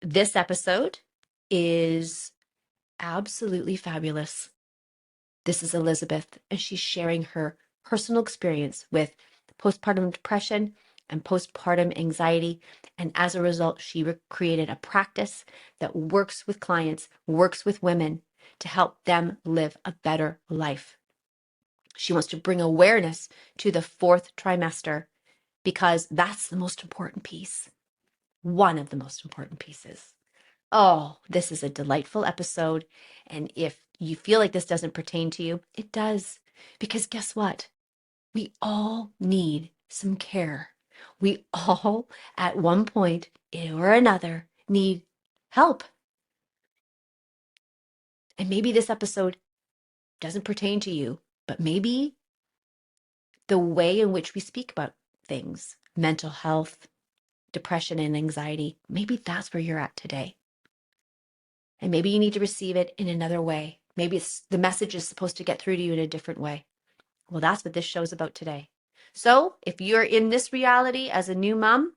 This episode is absolutely fabulous. This is Elisabeth, and she's sharing her personal experience with postpartum depression and postpartum anxiety. And as a result, she created a practice that works with clients, works with women to help them live a better life. She wants to bring awareness to the fourth trimester because that's the most important piece, one of the most important pieces. Oh, this is a delightful episode. And if you feel like this doesn't pertain to you, it does. Because guess what? We all need some care. We all, at one point or another, need help. And maybe this episode doesn't pertain to you, but maybe the way in which we speak about things, mental health, depression, and anxiety, maybe that's where you're at today. And maybe you need to receive it in another way. Maybe the message is supposed to get through to you in a different way. Well, that's what this show's about today. So if you're in this reality as a new mom,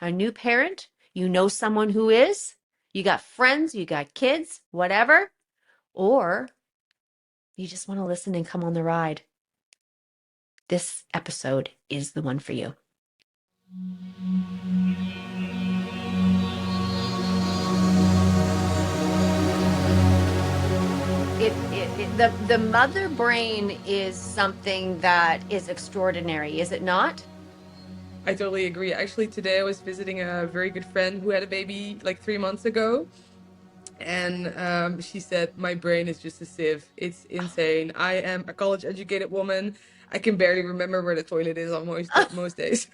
a new parent, you know someone who is, you got friends, you got kids, whatever, or you just want to listen and come on the ride, this episode is the one for you. The mother brain is something that is extraordinary, is it not? I totally agree. Actually, today I was visiting a very good friend who had a baby like 3 months ago. And she said, my brain is just a sieve. It's insane. I am a college educated woman. I can barely remember where the toilet is on most days.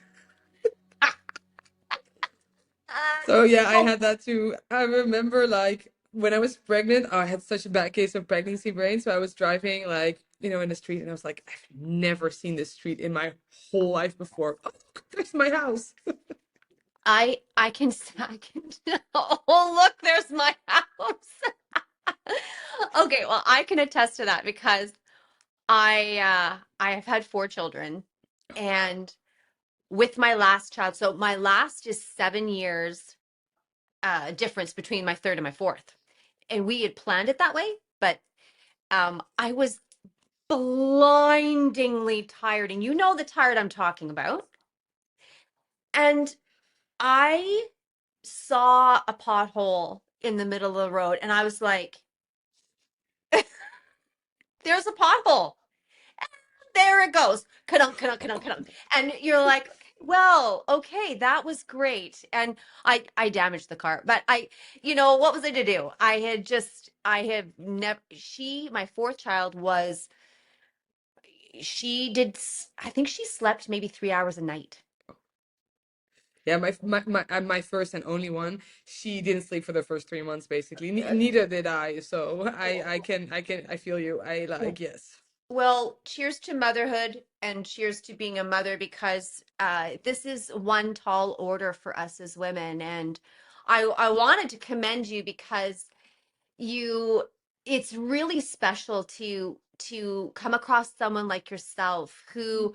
So yeah, I Oh, had that too. I remember like when I was pregnant, I had such a bad case of pregnancy brain. So I was driving like, in the street and I was like, I've never seen this street in my whole life before. Oh, look, there's my house. I can oh look, there's my house. Okay, well, I can attest to that because I have had four children, and with my last child, so my last is 7 years difference between my third and my fourth. And we had planned it that way, but I was blindingly tired, and you know the tired I'm talking about. And I saw a pothole in the middle of the road, and I was like, there's a pothole. There it goes. Ka-dunk, ka-dunk, ka-dunk, ka-dunk. And you're like, well, okay, that was great. And I damaged the car, but what was I to do? I have never, my fourth child was, I think she slept maybe 3 hours a night. Yeah, my first and only one, she didn't sleep for the first 3 months basically. Neither did I. So I feel you. I like yes. Well, cheers to motherhood and cheers to being a mother because this is one tall order for us as women. And I wanted to commend you because you it's really special to come across someone like yourself who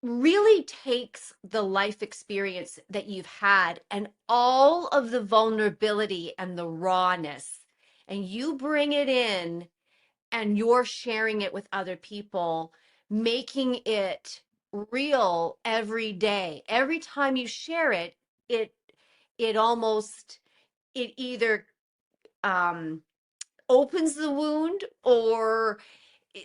really takes the life experience that you've had and all of the vulnerability and the rawness, and you bring it in and you're sharing it with other people, making it real every day. Every time you share it, it it almost it either um opens the wound, or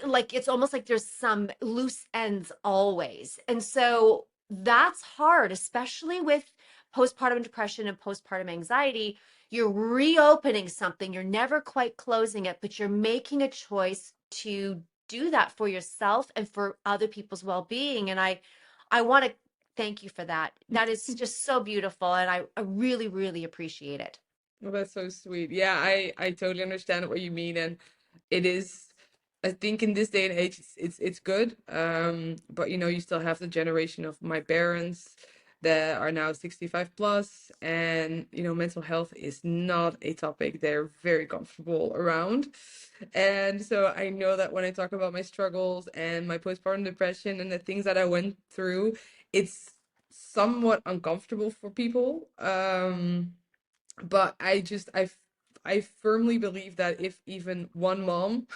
like it's almost like there's some loose ends always. And so that's hard, especially with postpartum depression and postpartum anxiety. You're reopening something, you're never quite closing it, but you're making a choice to do that for yourself and for other people's well-being. And I want to thank you for that. That is just so beautiful, and I really, really appreciate it. Well, that's so sweet. Yeah, I totally understand what you mean, and it is. I think in this day and age, it's good. But you still have the generation of my parents that are now 65 plus, and mental health is not a topic they're very comfortable around. And so I know that when I talk about my struggles and my postpartum depression and the things that I went through, it's somewhat uncomfortable for people. But I firmly believe that if even one mom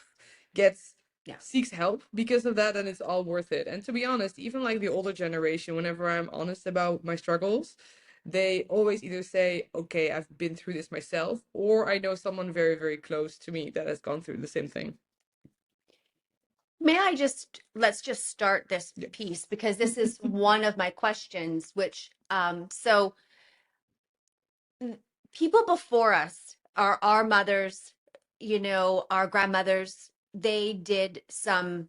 gets Yeah. seeks help because of that, then it's all worth it. And to be honest, even like the older generation, whenever I'm honest about my struggles, they always either say, okay, I've been through this myself, or I know someone very, very close to me that has gone through the same thing. May I just let's just start this Yeah. piece because this is one of my questions, which so people before us, our mothers, our grandmothers, they did some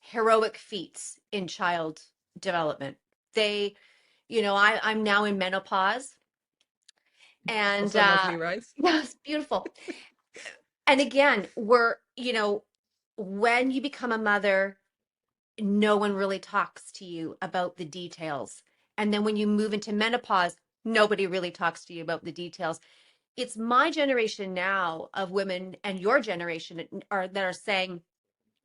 heroic feats in child development. They, I'm now in menopause and Also lovely, right? yeah, it's beautiful. And again, when you become a mother, no one really talks to you about the details. And then when you move into menopause, nobody really talks to you about the details. It's my generation now of women and your generation that are saying,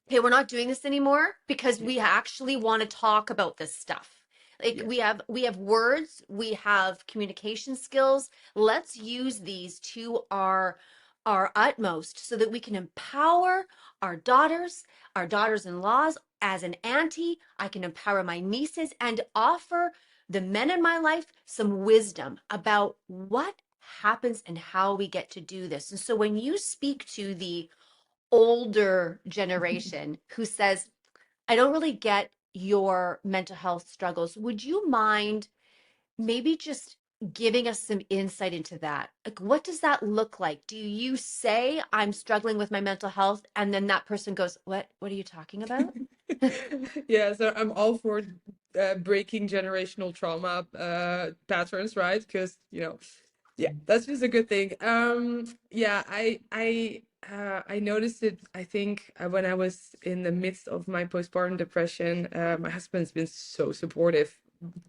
hey, we're not doing this anymore because Yeah. we actually want to talk about this stuff. Like Yeah. we have words, we have communication skills. Let's use these to our utmost so that we can empower our daughters-in-laws. As an auntie, I can empower my nieces and offer the men in my life some wisdom about what happens and how we get to do this. And so when you speak to the older generation who says, I don't really get your mental health struggles, would you mind maybe just giving us some insight into that? Like, what does that look like? Do you say, I'm struggling with my mental health, and then that person goes, what are you talking about? Yeah, so I'm all for breaking generational trauma patterns, right? Because, yeah, that's just a good thing. Yeah, I noticed it, I think, when I was in the midst of my postpartum depression. My husband's been so supportive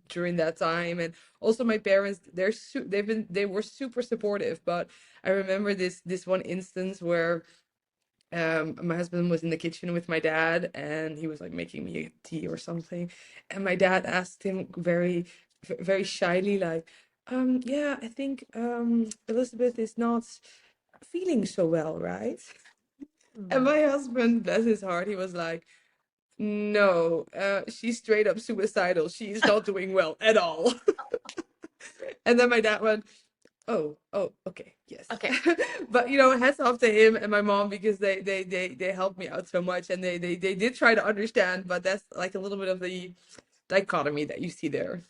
during that time, and also my parents, they were super supportive. But I remember this one instance where my husband was in the kitchen with my dad, and he was like making me a tea or something, and my dad asked him very shyly, like, yeah, I think Elizabeth is not feeling so well, right? And Mm. my husband, bless his heart, he was like, no, she's straight up suicidal, she's not doing well at all. And then my dad went, oh, okay, yes. Okay. But hats off to him and my mom, because they helped me out so much, and they did try to understand, but that's like a little bit of the dichotomy that you see there.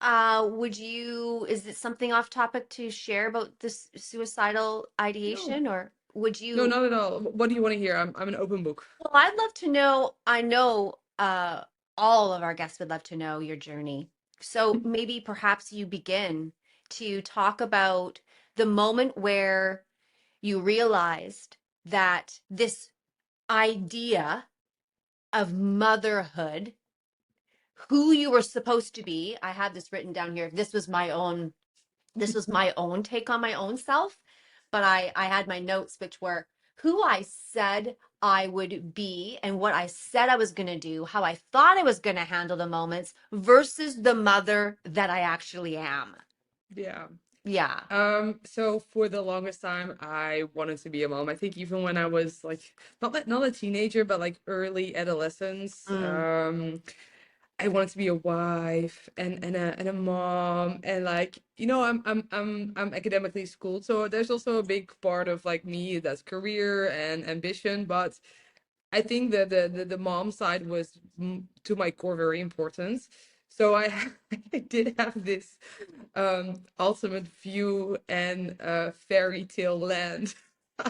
Is it something off topic to share about this suicidal No, ideation, or would no, you? not at all. What do you want to hear? I'm an open book. Well, I'd love to know. I know all of our guests would love to know your journey. So maybe perhaps you begin to talk about the moment where you realized that this idea of motherhood, who you were supposed to be. I have this written down here. This was my own take on my own self, but I had my notes which were who I said I would be and what I said I was going to do, how I thought I was going to handle the moments versus the mother that I actually am. Yeah. Yeah. So for the longest time, I wanted to be a mom. I think even when I was like not a teenager, but like early adolescence. Mm. I wanted to be a wife and a mom, and like I'm academically schooled, so there's also a big part of like me that's career and ambition. But I think that the mom side was, to my core, very important. So I did have this ultimate view and fairy tale land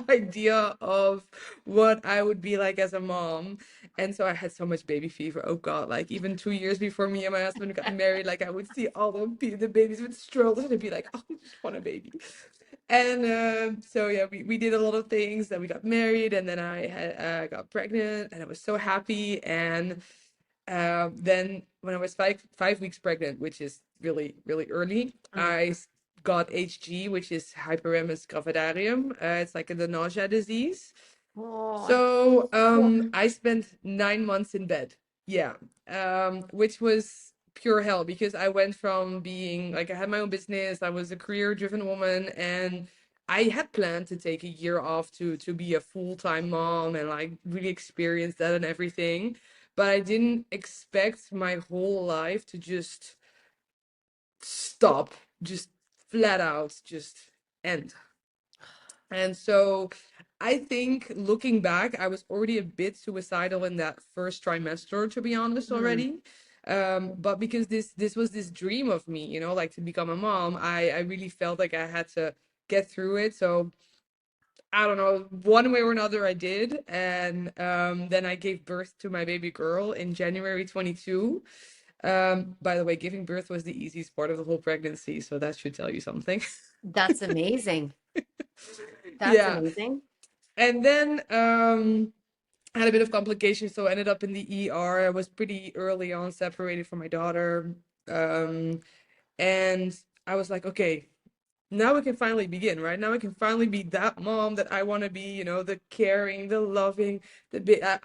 idea of what I would be like as a mom. And so I had so much baby fever. Oh God, like even 2 years before me and my husband got married, like I would see all the babies with strollers and I'd be like, oh, I just want a baby. And so yeah, we did a lot of things. Then we got married, and then I got pregnant, and I was so happy. And then when I was five weeks pregnant, which is really really early, Mm. got HG, which is hyperemus gravidarium. It's like the nausea disease. Oh, So well, I spent 9 months in bed. Yeah, which was pure hell because I went from being like I had my own business, I was a career-driven woman, and I had planned to take a year off to be a full-time mom and like really experience that and everything. But I didn't expect my whole life to just stop, just flat out, just end. And so I think looking back, I was already a bit suicidal in that first trimester, to be honest, Mm. already. But because this was this dream of me, you know, like to become a mom, I really felt like I had to get through it. So I don't know, one way or another I did. And then I gave birth to my baby girl in January 22. By the way, giving birth was the easiest part of the whole pregnancy, so that should tell you something. That's amazing. That's Yeah. amazing. And then I had a bit of complications, so I ended up in the ER. I was pretty early on separated from my daughter. Um, and I was like, okay, now we can finally begin, right? Now I can finally be that mom that I want to be, you know, the caring, the loving,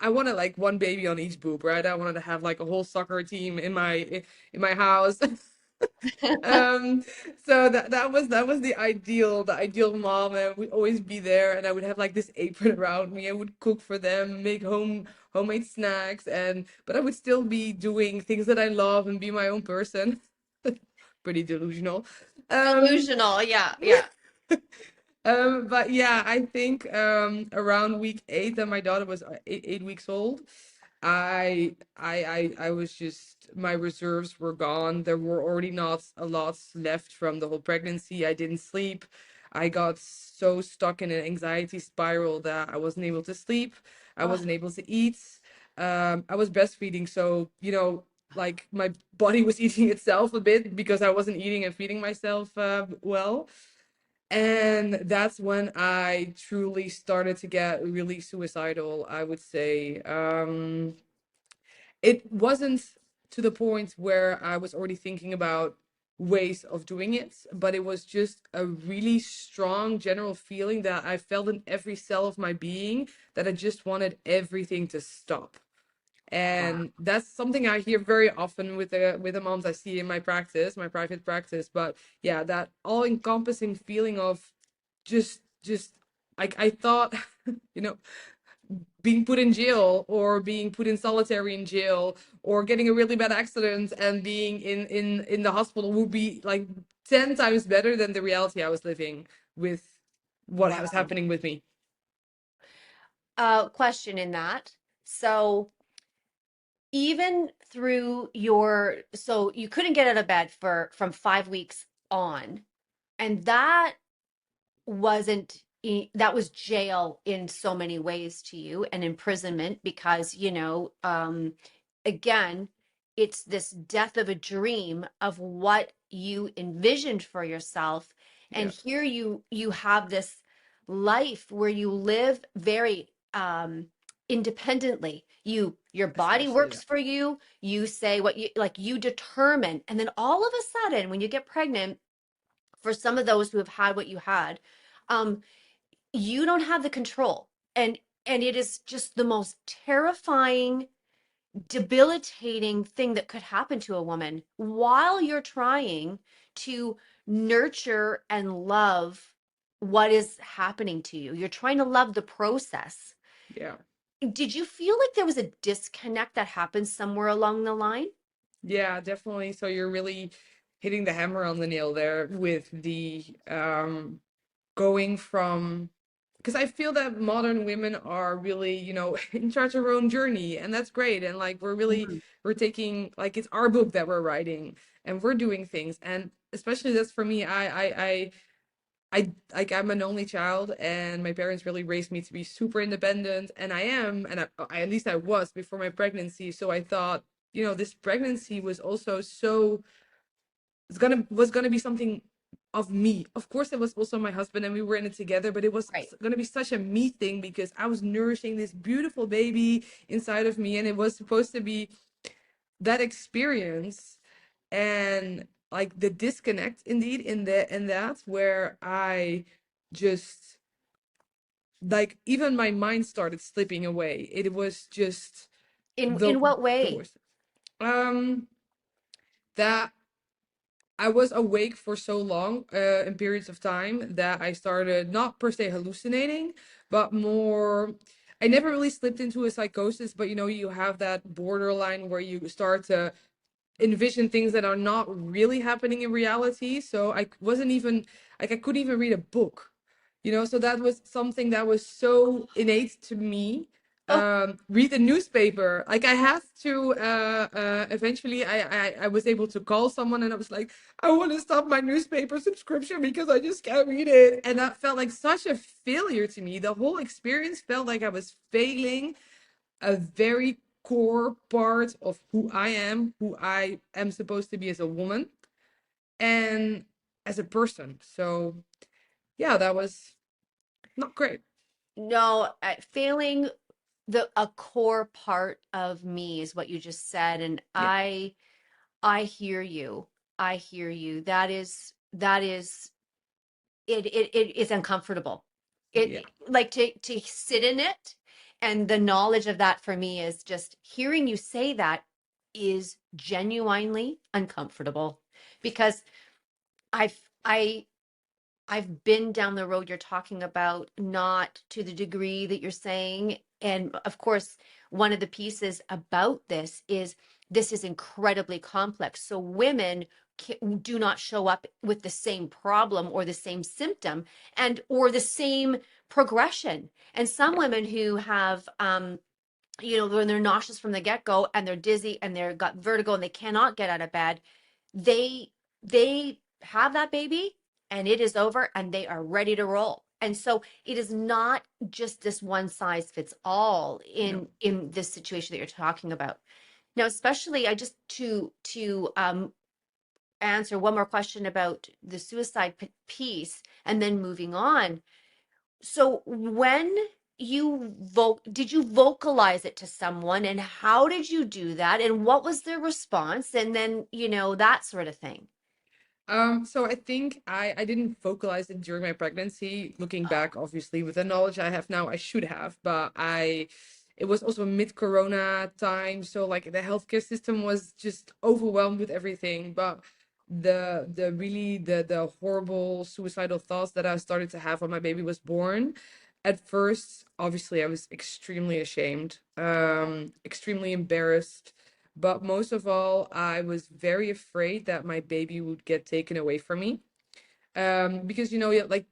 I wanted like one baby on each boob, right? I wanted to have like a whole soccer team in my house. Um, so that was the ideal mom, and would always be there, and I would have like this apron around me. I would cook for them, make homemade snacks, and but I would still be doing things that I love and be my own person. Pretty delusional. Um, Delusional. Yeah, yeah. but yeah, I think around week 8, that my daughter was 8 weeks old, I was just, my reserves were gone. There were already not a lot left from the whole pregnancy. I didn't sleep. I got so stuck in an anxiety spiral that I wasn't able to sleep. I Oh, wasn't able to eat. I was breastfeeding, so you know, like my body was eating itself a bit because I wasn't eating and feeding myself well. And that's when I truly started to get really suicidal, I would say. It wasn't to the point where I was already thinking about ways of doing it, but it was just a really strong general feeling that I felt in every cell of my being that I just wanted everything to stop. wow. And that's something I hear very often with the moms I see in my practice, my private practice. But yeah, that all encompassing feeling of just like I thought, you know, being put in jail or being put in solitary in jail or getting a really bad accident and being in the hospital would be like 10 times better than the reality I was living with what was Wow. happening with me. Question in that. So even through your, so you couldn't get out of bed for from 5 weeks on, and that wasn't that was jail in so many ways to you, and imprisonment because again, it's this death of a dream of what you envisioned for yourself, and Yeah, here you have this life where you live very independently. Your body especially that. works for you, you say what you like, you determine, and then all of a sudden when you get pregnant, for some of those who have had what you had, um, you don't have the control. And it is just the most terrifying, debilitating thing that could happen to a woman while you're trying to nurture and love what is happening to you. You're trying to love the process. Yeah. Did you feel like there was a disconnect that happened somewhere along the line? Yeah, definitely. So you're really hitting the hammer on the nail there with the going from, because I feel that modern women are really, you know, in charge of our own journey, and that's great. And like Mhm. we're taking, like, it's our book that we're writing and we're doing things. And especially that's for me, like I'm an only child and my parents really raised me to be super independent, and I am, and I at least I was before my pregnancy. So I thought, you know, this pregnancy was also so, was gonna be something of me. Of course, it was also my husband and we were in it together, but it was Right. gonna be such a me thing because I was nourishing this beautiful baby inside of me, and it was supposed to be that experience. And like the disconnect indeed in that where I just, like, even my mind started slipping away. It was just In the what the way? worst. Um that I was awake for so long in periods of time that I started not per se hallucinating, but more. I never really slipped into a psychosis, but you have that borderline where you start to envision things that are not really happening in reality. So I wasn't even like I couldn't even read a book, so that was something that was so innate to me. Oh, Read the newspaper. Like I had to eventually I was able to call someone and I was like, I want to stop my newspaper subscription because I just can't read it. And that felt like such a failure to me. The whole experience felt like I was failing a very core part of who I am supposed to be as a woman and as a person. So yeah, that was not great. no, failing a core part of me is what you just said, and Yeah, I hear you. I hear you. That is it is uncomfortable. yeah, Like to sit in it, and the knowledge of that for me is just hearing you say that is genuinely uncomfortable because I've I I've been down the road you're talking about, not to the degree that you're saying. And of course, one of the pieces about this is incredibly complex. So women do not show up with the same problem or the same symptom and or the same progression. And some yeah, women who have when they're nauseous from the get-go and they're dizzy and they've got vertigo and they cannot get out of bed, they have that baby and it is over and they are ready to roll. And so it is not just this one size fits all no. in this situation that you're talking about. Now, especially I just to answer one more question about the suicide piece and then moving on. So when did you vocalize it to someone and how did you do that and what was their response and then, that sort of thing? So I think I didn't vocalize it during my pregnancy. Looking back, obviously, with the knowledge I have now, I should have, but it was also mid-corona time, so like the healthcare system was just overwhelmed with everything. But the horrible suicidal thoughts that I started to have when my baby was born, at first, obviously, I was extremely ashamed, extremely embarrassed. But most of all, I was very afraid that my baby would get taken away from me. Because yeah, like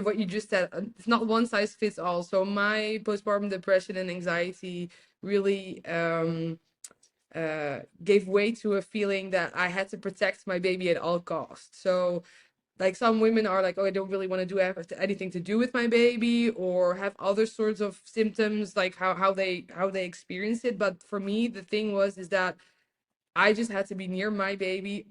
what you just said, it's not one size fits all. So my postpartum depression and anxiety really gave way to a feeling that I had to protect my baby at all costs. So like some women are like, oh, I don't really want to do anything to do with my baby, or have other sorts of symptoms, like how they experience it. But for me, the thing was is that I just had to be near my baby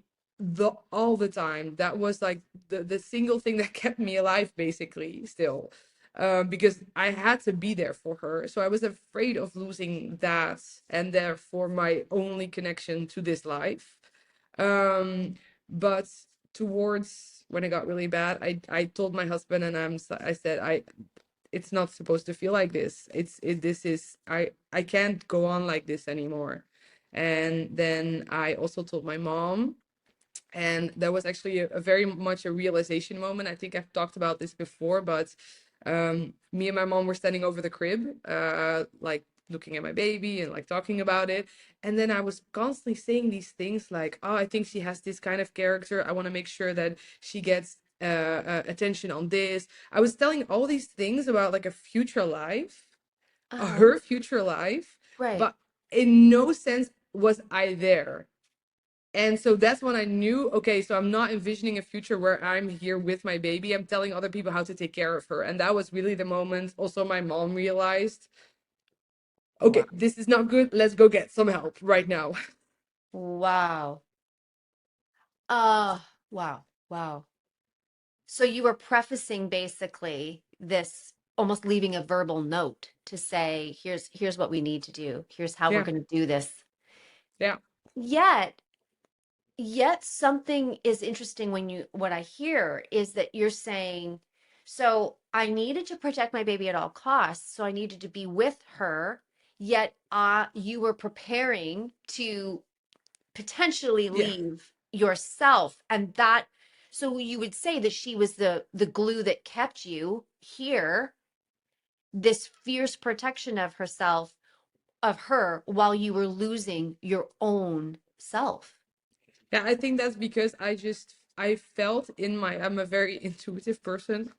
all the time. That was like the single thing that kept me alive, basically, still. Because I had to be there for her. So I was afraid of losing that and therefore my only connection to this life. But towards when it got really bad, I told my husband and I said it's not supposed to feel like this. This is I can't go on like this anymore. And then I also told my mom, and that was actually a very much a realization moment. I think I've talked about this before, but me and my mom were standing over the crib, like looking at my baby and like talking about it. And then I was constantly saying these things like, oh, I think she has this kind of character. I want to make sure that she gets attention on this. I was telling all these things about like a future life, Uh-huh. her future life, Right. but in no sense was I there. And so that's when I knew, okay, so I'm not envisioning a future where I'm here with my baby. I'm telling other people how to take care of her. And that was really the moment also my mom realized, Wow. okay, this is not good. Let's go get some help right now. Wow. Wow. Wow. So you were prefacing basically this, almost leaving a verbal note to say, here's what we need to do. Here's how we're Yeah. going to do this. Yeah. Yet, yet something is interesting when what I hear is that you're saying, so I needed to protect my baby at all costs, so I needed to be with her, yet you were preparing to potentially Yeah. leave. yourself. And that, so you would say that she was the glue that kept you here, this fierce protection of herself, of her, while you were losing your own self. Yeah, I think that's because I felt in my, I'm a very intuitive person.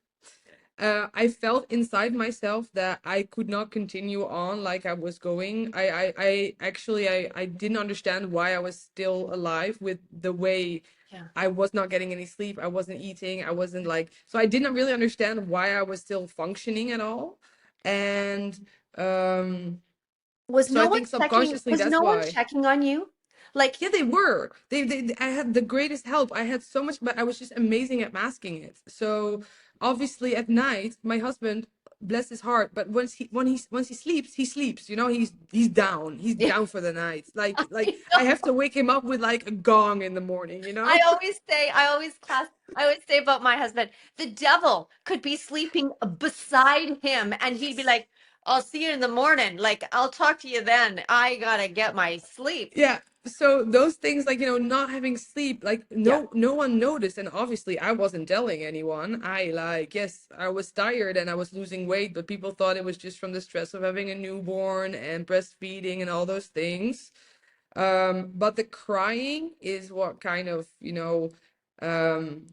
I felt inside myself that I could not continue on like I was going. I actually, I didn't understand why I was still alive with the way Yeah. I was not getting any sleep. I wasn't eating. I wasn't like, so I didn't really understand why I was still functioning at all. And um, Was so I no one think checking, subconsciously was that's no one why. checking on you? Like, Yeah, they were. I had the greatest help. I had so much, but I was just amazing at masking it. So obviously at night, my husband, bless his heart, but once he sleeps, he sleeps. You know, he's down. He's down for the night. Like I have to wake him up with like a gong in the morning. You I know? always say, I always say about my husband, the devil could be sleeping beside him and he'd be like, I'll see you in the morning. Like, I'll talk to you then. I gotta get my sleep. Yeah. So those things, like, not having sleep, like Yeah. no one noticed, and obviously I wasn't telling anyone. I, like, yes, I was tired and I was losing weight, but people thought it was just from the stress of having a newborn and breastfeeding and all those things. But the crying is what kind of, um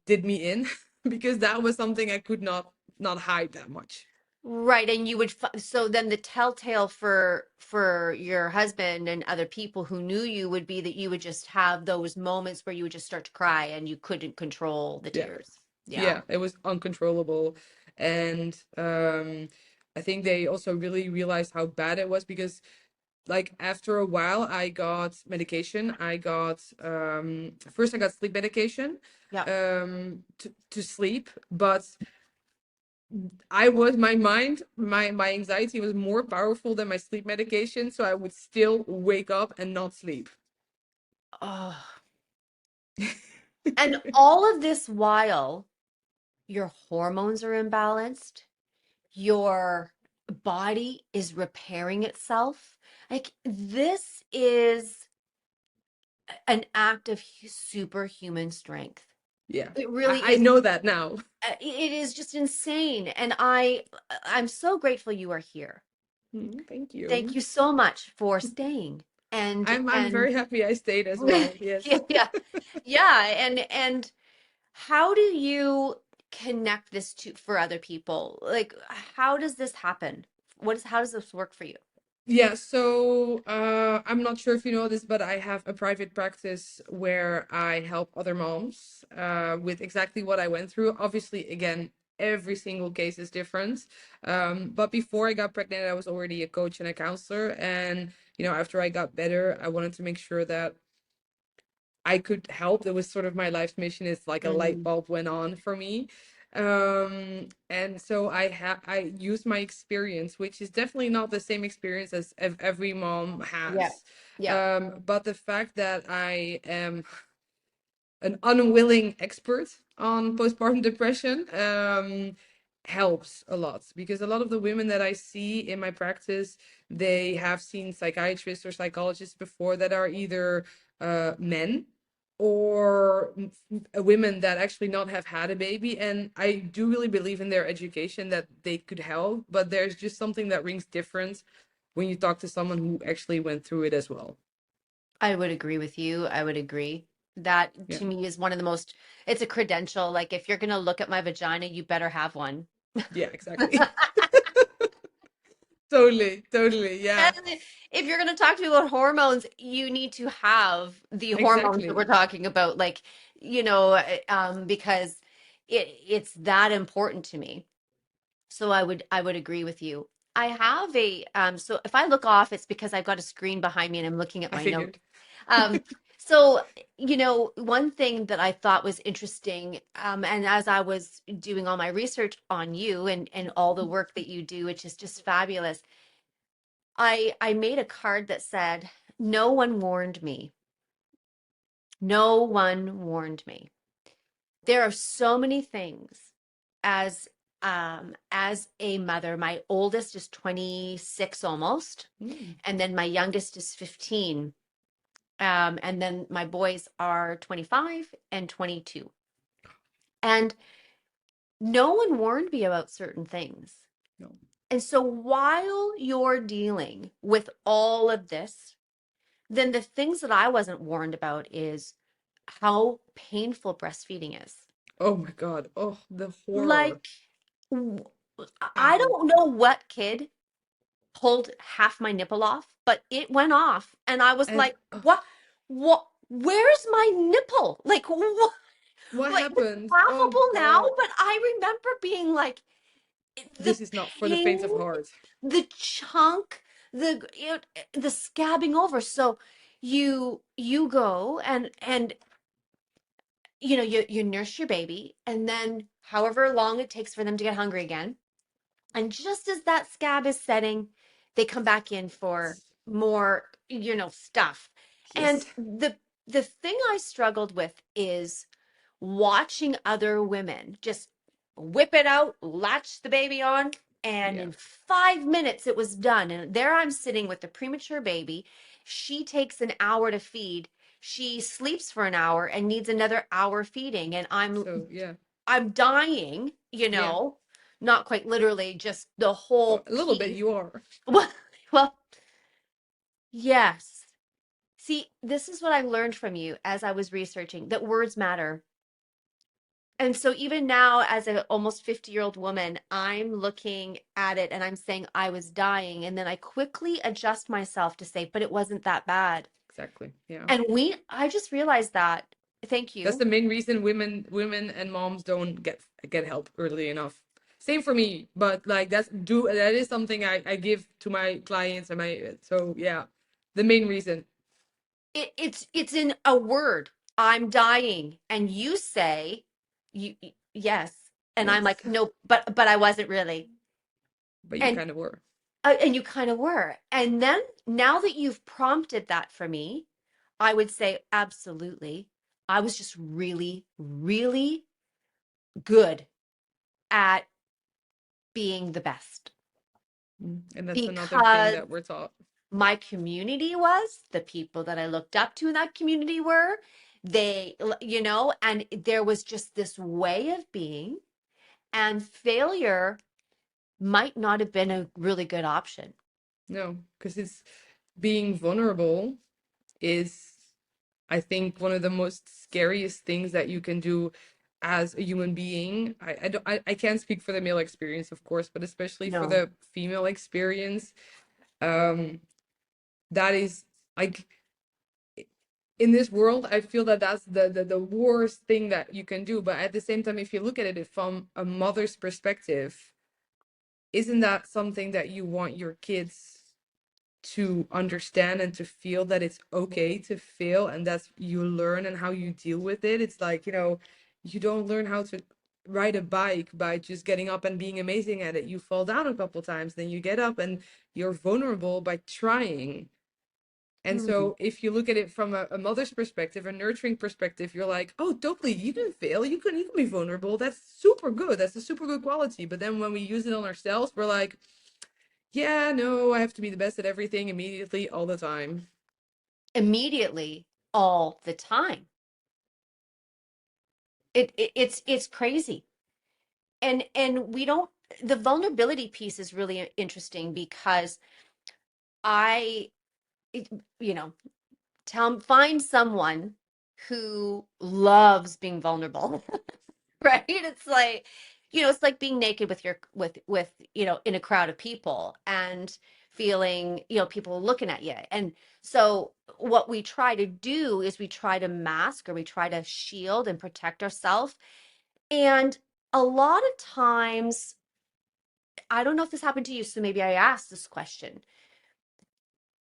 did me in because that was something I could not hide that much. Right. And you would, so then the telltale for your husband and other people who knew you would be that you would just have those moments where you would just start to cry and you couldn't control the Yeah. tears. Yeah. Yeah, it was uncontrollable. And I think they also really realized how bad it was because, like, after a while I got medication. I got first I got sleep medication Yeah. to sleep, but I was my mind, my anxiety was more powerful than my sleep medication, so I would still wake up and not sleep. Oh. And all of this while your hormones are imbalanced, your body is repairing itself. Like this is an act of superhuman strength. Yeah. It I, really I is. know that now. It is just insane. And I'm so grateful you are here. Thank Thank you. you so much for staying. I'm And very happy I stayed as well. yeah, Yes. yeah. Yeah, and how do you connect this to for other people? Like, how does this happen? How does this work for you? Yeah, so I'm not sure if you know this, but I have a private practice where I help other moms with exactly what I went through. Obviously, again, every single case is different. But before I got pregnant, I was already a coach and a counselor. And, after I got better, I wanted to make sure that I could help. That was sort of my life's mission. It's like a light Mm, bulb went on for me. And so I used my experience, which is definitely not the same experience as every mom yeah. has. Yeah. But the fact that I am an unwilling expert on postpartum depression helps a lot, because a lot of the women that I see in my practice, they have seen psychiatrists or psychologists before that are either men or women that actually not have had a baby, and I do really believe in their education that they could help, but there's just something that rings different when you talk to someone who actually went through it as well. I would agree with you. I would agree. That Yeah, to me is one of the most, it's a credential. Like if you're going to look at my vagina, you better have one. yeah, exactly. Totally, totally, yeah. And if you're going to talk to me about hormones, you need to have the hormones that we're Exactly. talking about, like, because it's that important to me. So I would agree with you. I have so if I look off, it's because I've got a screen behind me and I'm looking at I my notes. figured. Um, so, one thing that I thought was interesting, and as I was doing all my research on you and all the work that you do, which is just fabulous, I made a card that said, "No one warned me. No one warned me." There are so many things as as a mother. My oldest is 26 almost, Mm. and then my youngest is 15. And then my boys are 25 and 22. And no one warned me about certain things. No. And so while you're dealing with all of this, then the things that I wasn't warned about is how painful breastfeeding is. Oh my God. Oh, the horror. Like, w- I Ow. don't know what kid pulled half my nipple off, but it went off. And I was And like, where's my nipple? Like, what? what Like, it's happened? Oh laughable now, God. but I remember being like, the This is not for the pain, faint of heart. the chunk, the scabbing over. So you go and you nurse your baby, and then however long it takes for them to get hungry again. And just as that scab is setting, they come back in for more, stuff. And Yes. the thing I struggled with is watching other women just whip it out, latch the baby on, and Yeah. in 5 minutes it was done. And there I'm sitting with the premature baby. She takes an hour to feed. She sleeps for an hour and needs another hour feeding. And So yeah. I'm dying, Yeah. not quite literally, just the Well, whole a little bit piece. you are. Well, well, yes. See, this is what I learned from you as I was researching that words matter. And so even now, as an almost 50-year-old woman, I'm looking at it and I'm saying I was dying. And then I quickly adjust myself to say, but it wasn't that bad. Exactly. Yeah. And I just realized that. Thank That's you. the main reason women and moms don't get help early enough. Same for me, but like that is something I give to my clients and my so yeah, the main reason. It's in a word. I'm dying. And you say, yes. And I'm Yes, like, no, but I wasn't really. but you And kind of were. and you kind of were. And then now that you've prompted that for me, I would say absolutely. I was just really, really good at being the best And that's another thing because that we're taught. my community was, the people that I looked up to in that community were, and there was just this way of being, and failure might not have been a really good option. No, because it's being vulnerable is, I think, one of the most scariest things that you can do as a human being. I can't speak for the male experience, of course, but especially for No. the female experience, um, that is like in this world, I feel that that's the worst thing that you can do. But at the same time, if you look at it from a mother's perspective, isn't that something that you want your kids to understand and to feel that it's okay to fail and that you learn and how you deal with it? It's like, you don't learn how to ride a bike by just getting up and being amazing at it. You fall down a couple times, then you get up and you're vulnerable by trying. And Hmm. so if you look at it from a mother's perspective, a nurturing perspective, you're like, oh, totally, you can fail. You can be vulnerable. That's super good. That's a super good quality. But then when we use it on ourselves, we're like, yeah, no, I have to be the best at everything immediately all the time. Immediately, all the time. It's crazy. And we don't, the vulnerability piece is really interesting because I, it- you know, find someone who loves being vulnerable, right? It's like being naked with your with in a crowd of people and feeling, people looking at you. And so what we try to do is we try to mask, or we try to shield and protect ourselves. And a lot of times, I don't know if this happened to you, so maybe I asked this question.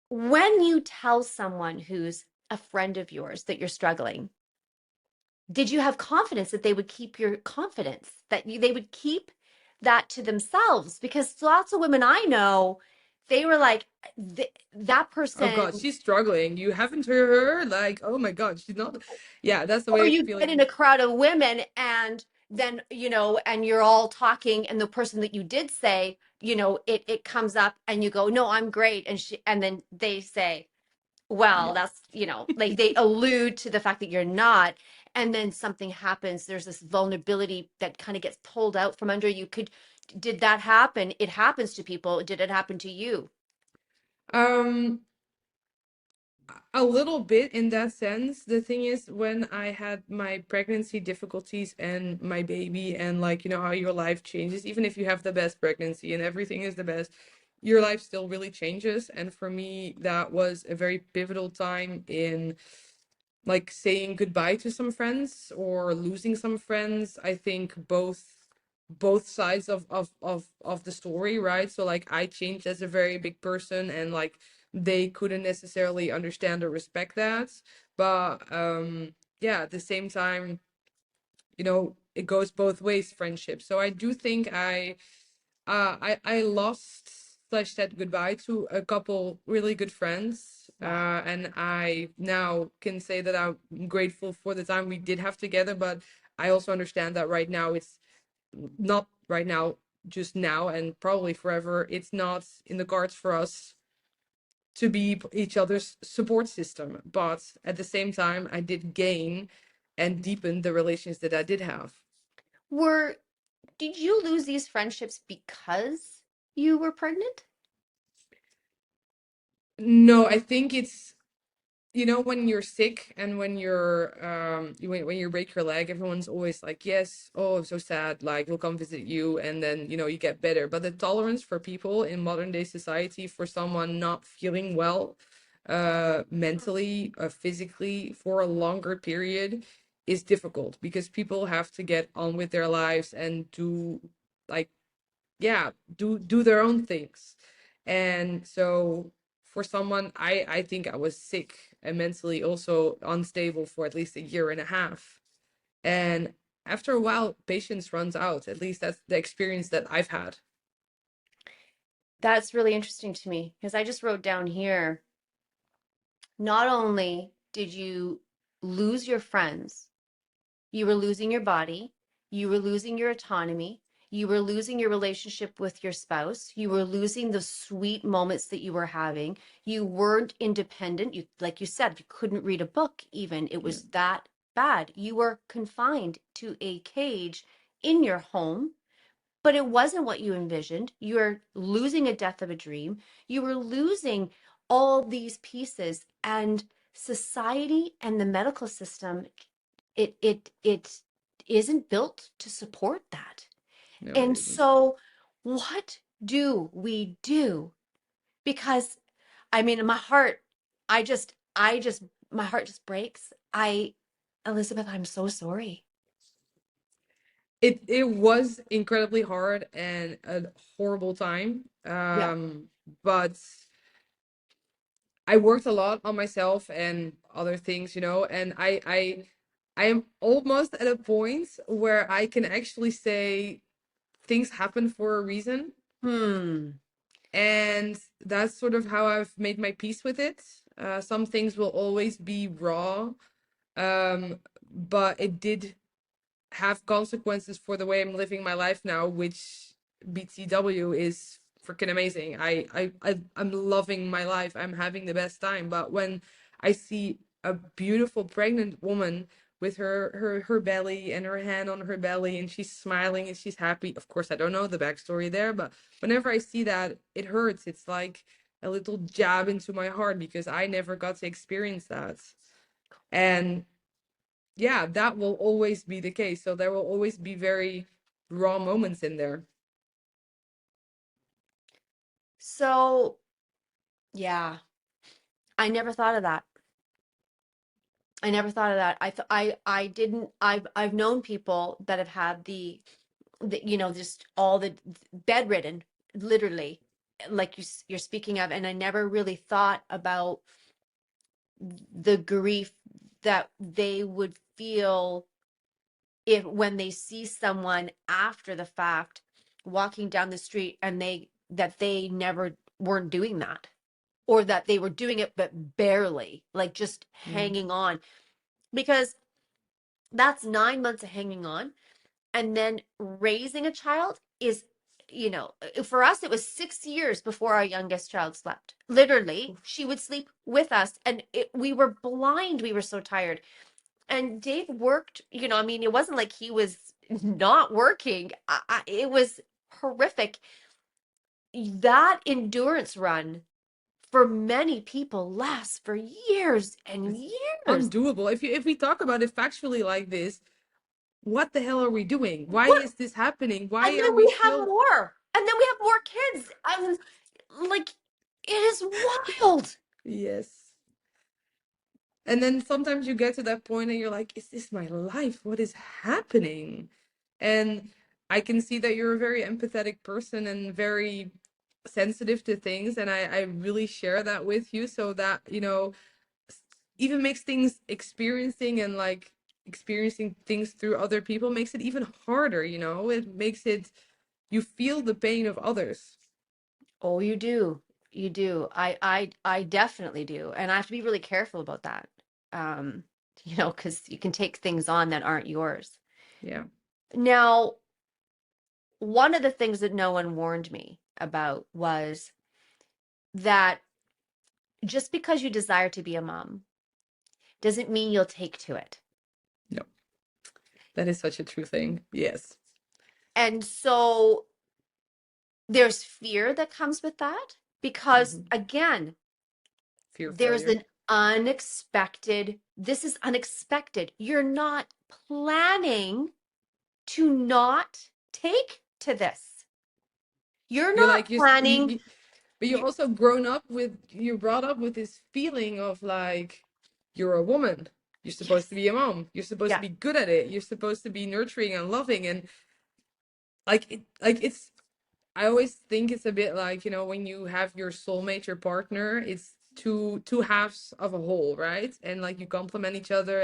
When you tell someone who's a friend of yours that you're struggling, did you have confidence that they would keep your confidence, that they would keep that to themselves? Because lots of women I know, they were like, that Oh person, God, she's struggling. You haven't heard her? Like, oh my God, she's not. Yeah, that's the or way of you get in feeling. a crowd of women and then, and you're all talking, and the person that you did say, it comes up and you go, no, I'm great. And then they say, well, Yeah. that's, like they allude to the fact that you're not, and then something happens. There's this vulnerability that kind of gets pulled out from under you. Did that happen? It happens to people. Did it happen to you? Um, a little bit in that sense. The thing is, when I had my pregnancy difficulties and my baby, and like, how your life changes, even if you have the best pregnancy and everything is the best, your life still really changes. And for me, that was a very pivotal time in like saying goodbye to some friends or losing some friends. I think both sides of the story, right? So like I changed as a very big person, and like they couldn't necessarily understand or respect that. But yeah, at the same time, it goes both ways, friendship. So I do think I lost slash said goodbye to a couple really good friends. Wow. And I now can say that I'm grateful for the time we did have together, but I also understand that right now it's not right now, just now, and probably forever, it's not in the cards for us to be each other's support system. But at the same time, I did gain and deepen the relations that I did have. Were Did you lose these friendships because you were pregnant? No, I think it's, when you're sick and when when you break your leg, everyone's always like, yes, oh, I'm so sad, like we'll come visit you, and then you get better. But the tolerance for people in modern day society for someone not feeling well, mentally, physically, for a longer period is difficult, because people have to get on with their lives and do, like, yeah, do their own things. And so for someone, I think I was sick and mentally also unstable for at least a year and a half. And after a while, patience runs out. At least that's the experience that I've had. That's really interesting to me because I just wrote down here, not only did you lose your friends, you were losing your body, you were losing your autonomy, you were losing your relationship with your spouse, you were losing the sweet moments that you were having. You weren't independent. You, like you said, you couldn't read a book even. It Yeah. was that bad. You were confined to a cage in your home, but it wasn't what you envisioned. You're losing a death of a dream. You were losing all these pieces, and society and the medical system, it isn't built to support that. No, it And isn't. so what do we do? Because I mean, my heart just breaks. Elizabeth, I'm so sorry. It was incredibly hard and a horrible time. Yeah. But I worked a lot on myself and other things, and I am almost at a point where I can actually say things happen for a reason. Hmm. And that's sort of how I've made my peace with it. Some things will always be raw, but it did have consequences for the way I'm living my life now, which BTW is freaking amazing. I'm loving my life. I'm having the best time. But when I see a beautiful pregnant woman with her belly and her hand on her belly, and she's smiling and she's happy. Of course, I don't know the backstory there, but whenever I see that, it hurts. It's like a little jab into my heart, because I never got to experience that. And yeah, that will always be the case. So there will always be very raw moments in there. So, yeah, I never thought of that. I never thought of that. I didn't. I've known people that have had just all the bedridden, literally, like you're speaking of, and I never really thought about the grief that they would feel if when they see someone after the fact walking down the street, and they never weren't doing that, or that they were doing it but barely, like just Yeah. hanging on, because that's 9 months of hanging on. And then raising a child is for us, it was 6 years before our youngest child slept. Literally, she would sleep with us, and we were blind. We were so tired. And Dave worked, I mean, it wasn't like he was not working. It was horrific. That endurance run for many people lasts for years and It's years. undoable. If we talk about it factually like this, what the hell are we doing? Why What? is this happening? And Why then are we we have still? more. And then we have more kids. Like, it is wild. Yes. And then sometimes you get to that point and you're like, is this my life? What is happening? And I can see that you're a very empathetic person and very sensitive to things. And I really share that with you, so that, even makes things experiencing and like experiencing things through other people makes it even harder, It makes it, you feel the pain of others. Oh, you do. You do. I definitely do. And I have to be really careful about that. Um, because you can take things on that aren't yours. Yeah. Now, one of the things that no one warned me about was that just because you desire to be a mom doesn't mean you'll take to it. No, that is such a true thing. Yes. And so there's fear that comes with that because, Hmm. again, Fear of there's failure. an this is unexpected. You're not planning to not take to this. You're You're not like planning. but you You, also you're brought up with this feeling of like, you're a woman, you're supposed to yes, be a mom, you're supposed to yeah. be good at it, you're supposed to be nurturing and loving, and it's, I always think it's a bit like, when you have your soulmate, your partner, it's two halves of a whole, right? And like you complement each other,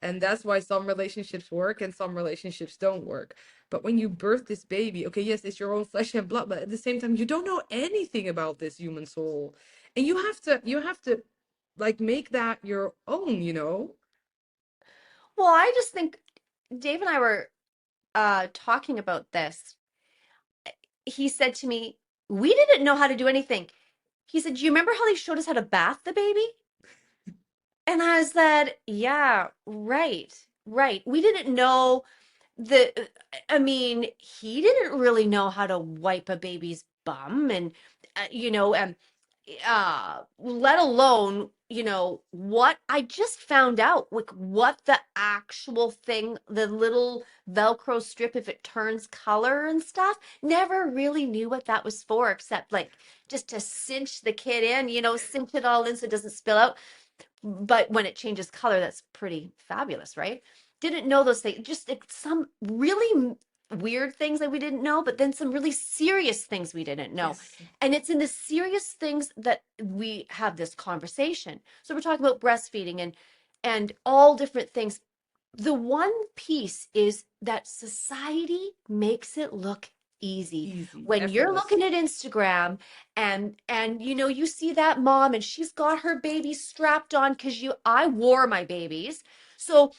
and that's why some relationships work and some relationships don't work. But when you birth this baby, okay, yes, it's your own flesh and blood, but at the same time, you don't know anything about this human soul. And you have to like make that your own. Well, I just think Dave and I were talking about this. He said to me, "We didn't know how to do anything." He said, "Do you remember how they showed us how to bath the baby?" And I said, "Yeah, right, right. We didn't know I mean, he didn't really know how to wipe a baby's bum and, let alone, what I just found out, like what the actual thing, the little Velcro strip, if it turns color and stuff, never really knew what that was for, except like just to cinch the kid in, cinch it all in so it doesn't spill out. But when it changes color, that's pretty fabulous, right? Didn't know those things. Just like, some really weird things that we didn't know, but then some really serious things we didn't know. Yes. And it's in the serious things that we have this conversation. So we're talking about breastfeeding and all different things. The one piece is that society makes it look easy. Easy, When you're effortless. looking at Instagram and you see that mom and she's got her baby strapped on, because I wore my babies. So,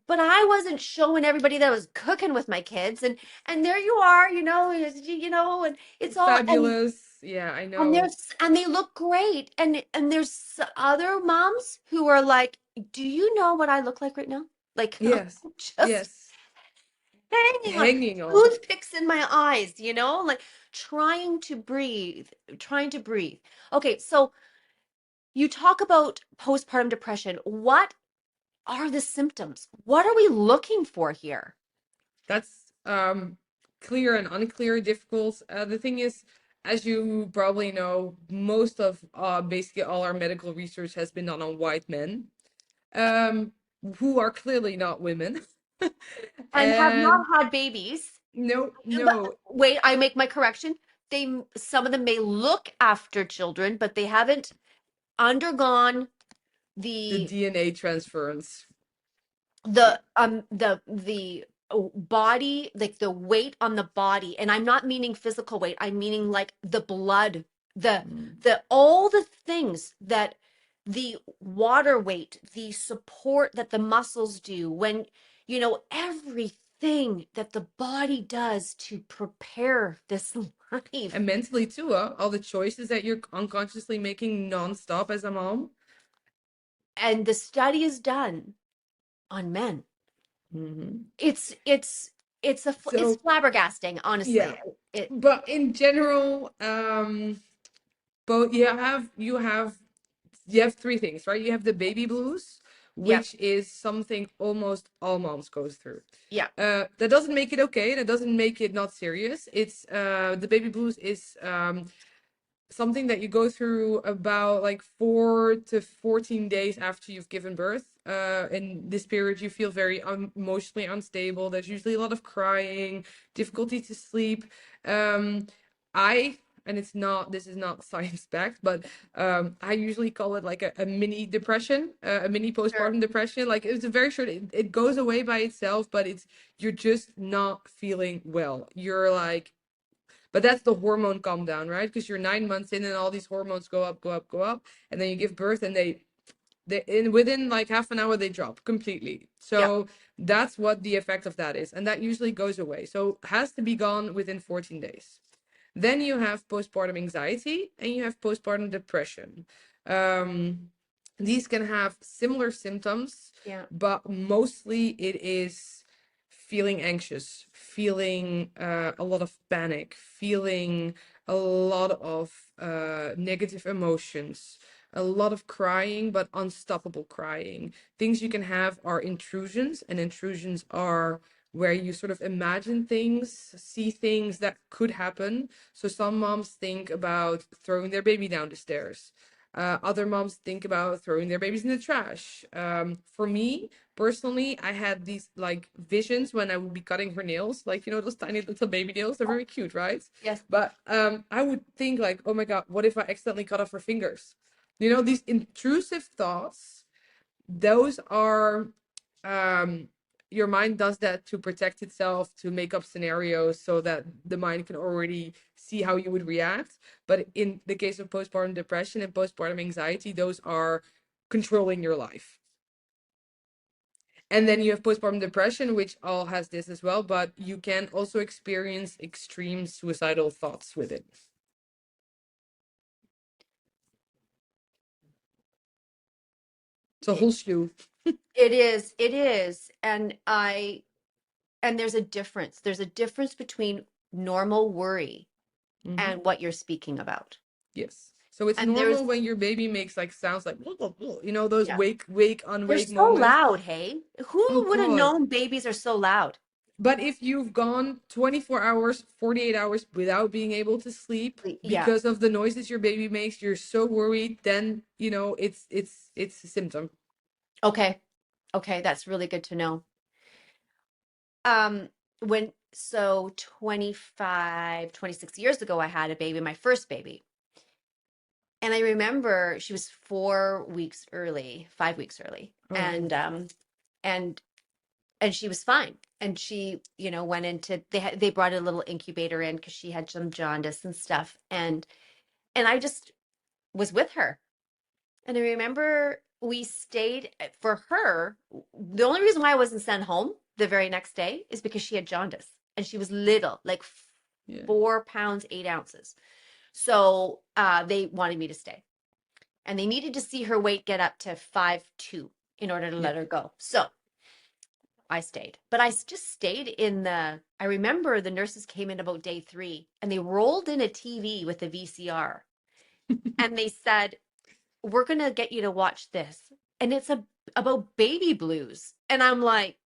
but I wasn't showing everybody that I was cooking with my kids, and there you are, and it's all, Fabulous. Yeah, I and know. they look great, and there's other moms who are like, "Do you know what I look like right now? Like, Yes. just Yes. hanging on Hanging on. toothpicks in my eyes, like trying to breathe, trying to breathe." Okay, so you talk about postpartum depression. What are the symptoms? What are we looking for here? That's clear and unclear, difficult. The thing is, as you probably know, most of basically all our medical research has been done on white men, um, who are clearly not women. And have not And had babies. no, But no, wait, I make my correction. Some of them may look after children, but they haven't undergone the the DNA transference. body, like the weight on the body. And I'm not meaning physical weight, I'm meaning like the blood, the Mm. all the things that the water weight, the support that the muscles do when, everything. thing that the body does to prepare this life. And mentally too, all the choices that you're unconsciously making nonstop as a mom. And the study is done on men. Hmm. It's So flabbergasting, yeah, honestly. It but in general, both you have three things, right? You have the baby blues, Yep, which is something almost all moms goes through. yep, That doesn't make it okay. That doesn't make it not serious. It's the baby blues is something that you go through about like 4 to 14 days after you've given birth. In this period, you feel very emotionally unstable. There's usually a lot of crying, difficulty to sleep. Um, I and it's not this is not science backed, but I usually call it like a mini depression, a mini sure. postpartum depression. Like it's a very short. It goes away by itself, but you're just not feeling well. You're like but that's the hormone calm down, right? Because you're 9 months in and all these hormones go up, go up, go up. And then you give birth and within like half an hour, they drop completely. Yep, So that's what the effect of that is. And that usually goes away. So has to be gone within 14 days. Then you have postpartum anxiety and you have postpartum depression. Um, these can have similar symptoms, yeah, but mostly it is feeling anxious, feeling a lot of panic, feeling a lot of negative emotions, a lot of crying, but unstoppable crying. Things you can have are intrusions, and intrusions are where you sort of imagine things, see things that could happen. So some moms think about throwing their baby down the stairs. Other moms think about throwing their babies in the trash. For me, personally, I had these like visions when I would be cutting her nails, like those tiny little baby nails. They're very cute, right? yes. But I would think like, oh my God, what if I accidentally cut off her fingers? These intrusive thoughts, those are um your mind does that to protect itself, to make up scenarios so that the mind can already see how you would react. But in the case of postpartum depression and postpartum anxiety, those are controlling your life. And then you have postpartum depression, which all has this as well, but you can also experience extreme suicidal thoughts with it. It's a It, whole slew. it is. And there's a difference. There's a difference between normal worry Hmm. and what you're speaking about. Yes. So it's And there's, normal when your baby makes like sounds like those yeah, wake, they're unwake so moments. loud, hey? Oh Who would have God. known babies are so loud? But if you've gone 24 hours, 48 hours without being able to sleep Yeah. because of the noises your baby makes, you're so worried, then it's a symptom. Okay. Okay, that's really good to know. Um, when so 25, 26 years ago, I had a baby, my first baby. And I remember she was 4 weeks early, 5 weeks early. Oh. And and she was fine. And she, went into they brought a little incubator in because she had some jaundice and stuff. And I just was with her. And I remember we stayed for her. The only reason why I wasn't sent home the very next day is because she had jaundice and she was little, like Yeah. 4 pounds, 8 ounces. So they wanted me to stay and they needed to see her weight get up to 5'2" in order to Yeah. let her go. So I stayed, but I just stayed I remember the nurses came in about day 3 and they rolled in a TV with a VCR and they said, we're going to get you to watch this. And it's about baby blues. And I'm like,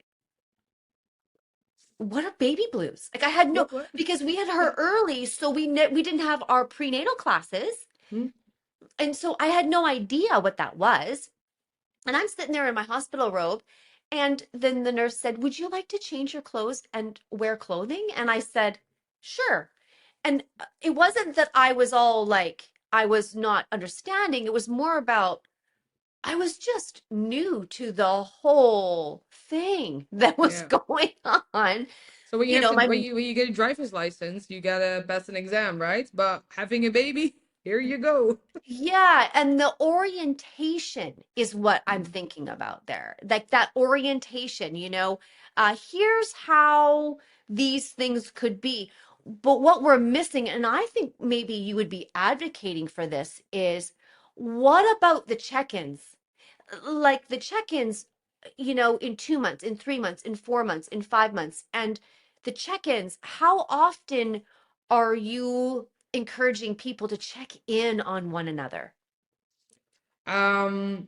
what are baby blues? Like I had no, What? because we had her early, so we didn't have our prenatal classes. Hmm? And so I had no idea what that was. And I'm sitting there in my hospital robe. And then the nurse said, would you like to change your clothes and wear clothing? And I said, sure. And it wasn't that I was all like, I was not understanding. It was more about, I was just new to the whole thing that was Yeah. going on. So when you You have know, to my when you get a driver's license, you gotta pass an exam, right? But having a baby, Here you go. Yeah, and the orientation is what I'm thinking about there. Like that orientation, here's how these things could be. But what we're missing, and I think maybe you would be advocating for this, is what about the check-ins? Like the check-ins, in 2 months, in 3 months, in 4 months, in 5 months, and the check-ins, how often are you encouraging people to check in on one another? Um,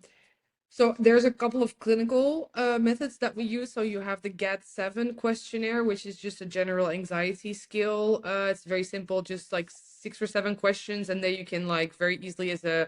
So there's a couple of clinical methods that we use. So you have the GAD-7 questionnaire, which is just a general anxiety scale. It's very simple, just like 6 or 7 questions, and then you can like very easily as a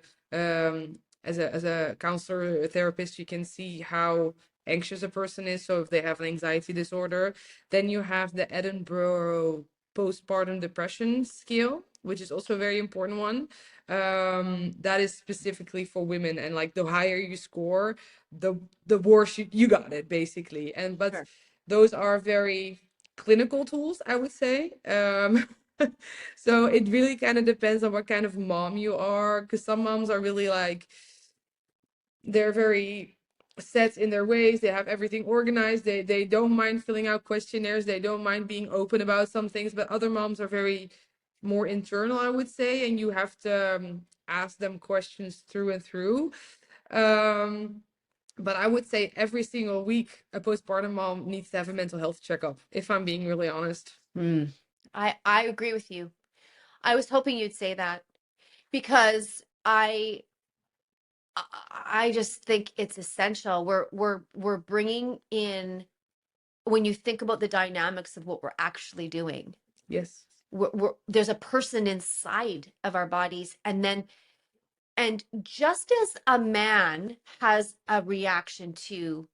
counselor or a therapist, you can see how anxious a person is. So if they have an anxiety disorder, then you have the Edinburgh postpartum depression scale, which is also a very important one. That is specifically for women, and like the higher you score, the worse you got it basically. And but Sure. those are very clinical tools, I would say. So it really kind of depends on what kind of mom you are, because some moms are really like, they're very set in their ways, they have everything organized, they don't mind filling out questionnaires, they don't mind being open about some things. But other moms are very more internal, I would say, and you have to ask them questions through and through. um but I would say every single week a postpartum mom needs to have a mental health checkup, if I'm being really honest. Mm. I agree with you. I was hoping you'd say that because I just think it's essential. We're bringing in, when you think about the dynamics of what we're actually doing, Yes. there's a person inside of our bodies, and just as a man has a reaction to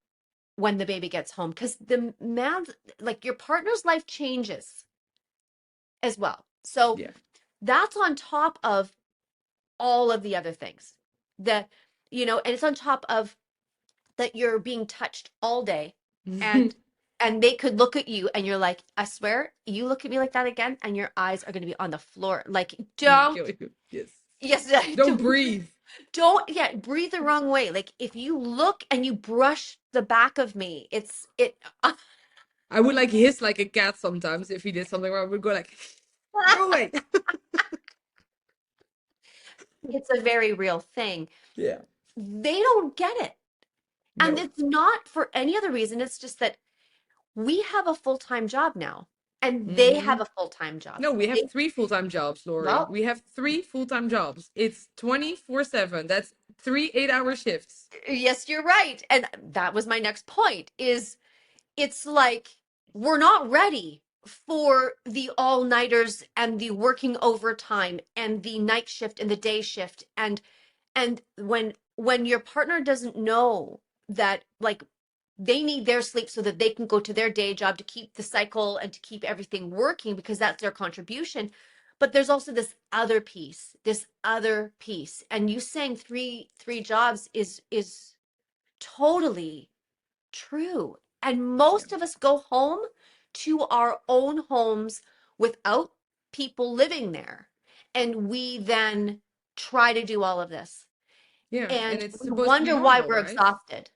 when the baby gets home, because the man, like your partner's life changes as well. So Yeah. that's on top of all of the other things that, and it's on top of that you're being touched all day, and they could look at you and you're like, I swear, you look at me like that again and your eyes are going to be on the floor. Like, I'm gonna don't, kill you. Yes. yes, Don't breathe. don't, yeah, breathe the wrong way. Like if you look and you brush the back of me, I would like hiss like a cat sometimes if he did something wrong. I would go like, go away. it's a very real thing. Yeah. They don't get it. And No. it's not for any other reason. It's just that we have a full-time job now, and they Hmm. have a full-time job. No, we have 3 full-time jobs, Lori. Well, We have 3 full-time jobs. It's 24/7. That's 3 8-hour shifts. yes, you're right. And that was my next point is it's like we're not ready for the all-nighters and the working overtime and the night shift and the day shift, and when your partner doesn't know that, like, they need their sleep so that they can go to their day job to keep the cycle and to keep everything working because that's their contribution. But there's also this other piece, and you saying three jobs is totally true. And Yeah. most of us go home to our own homes without people living there, and we then try to do all of this, Yeah. And and it's we supposed to be wonder why normal, we're right? exhausted.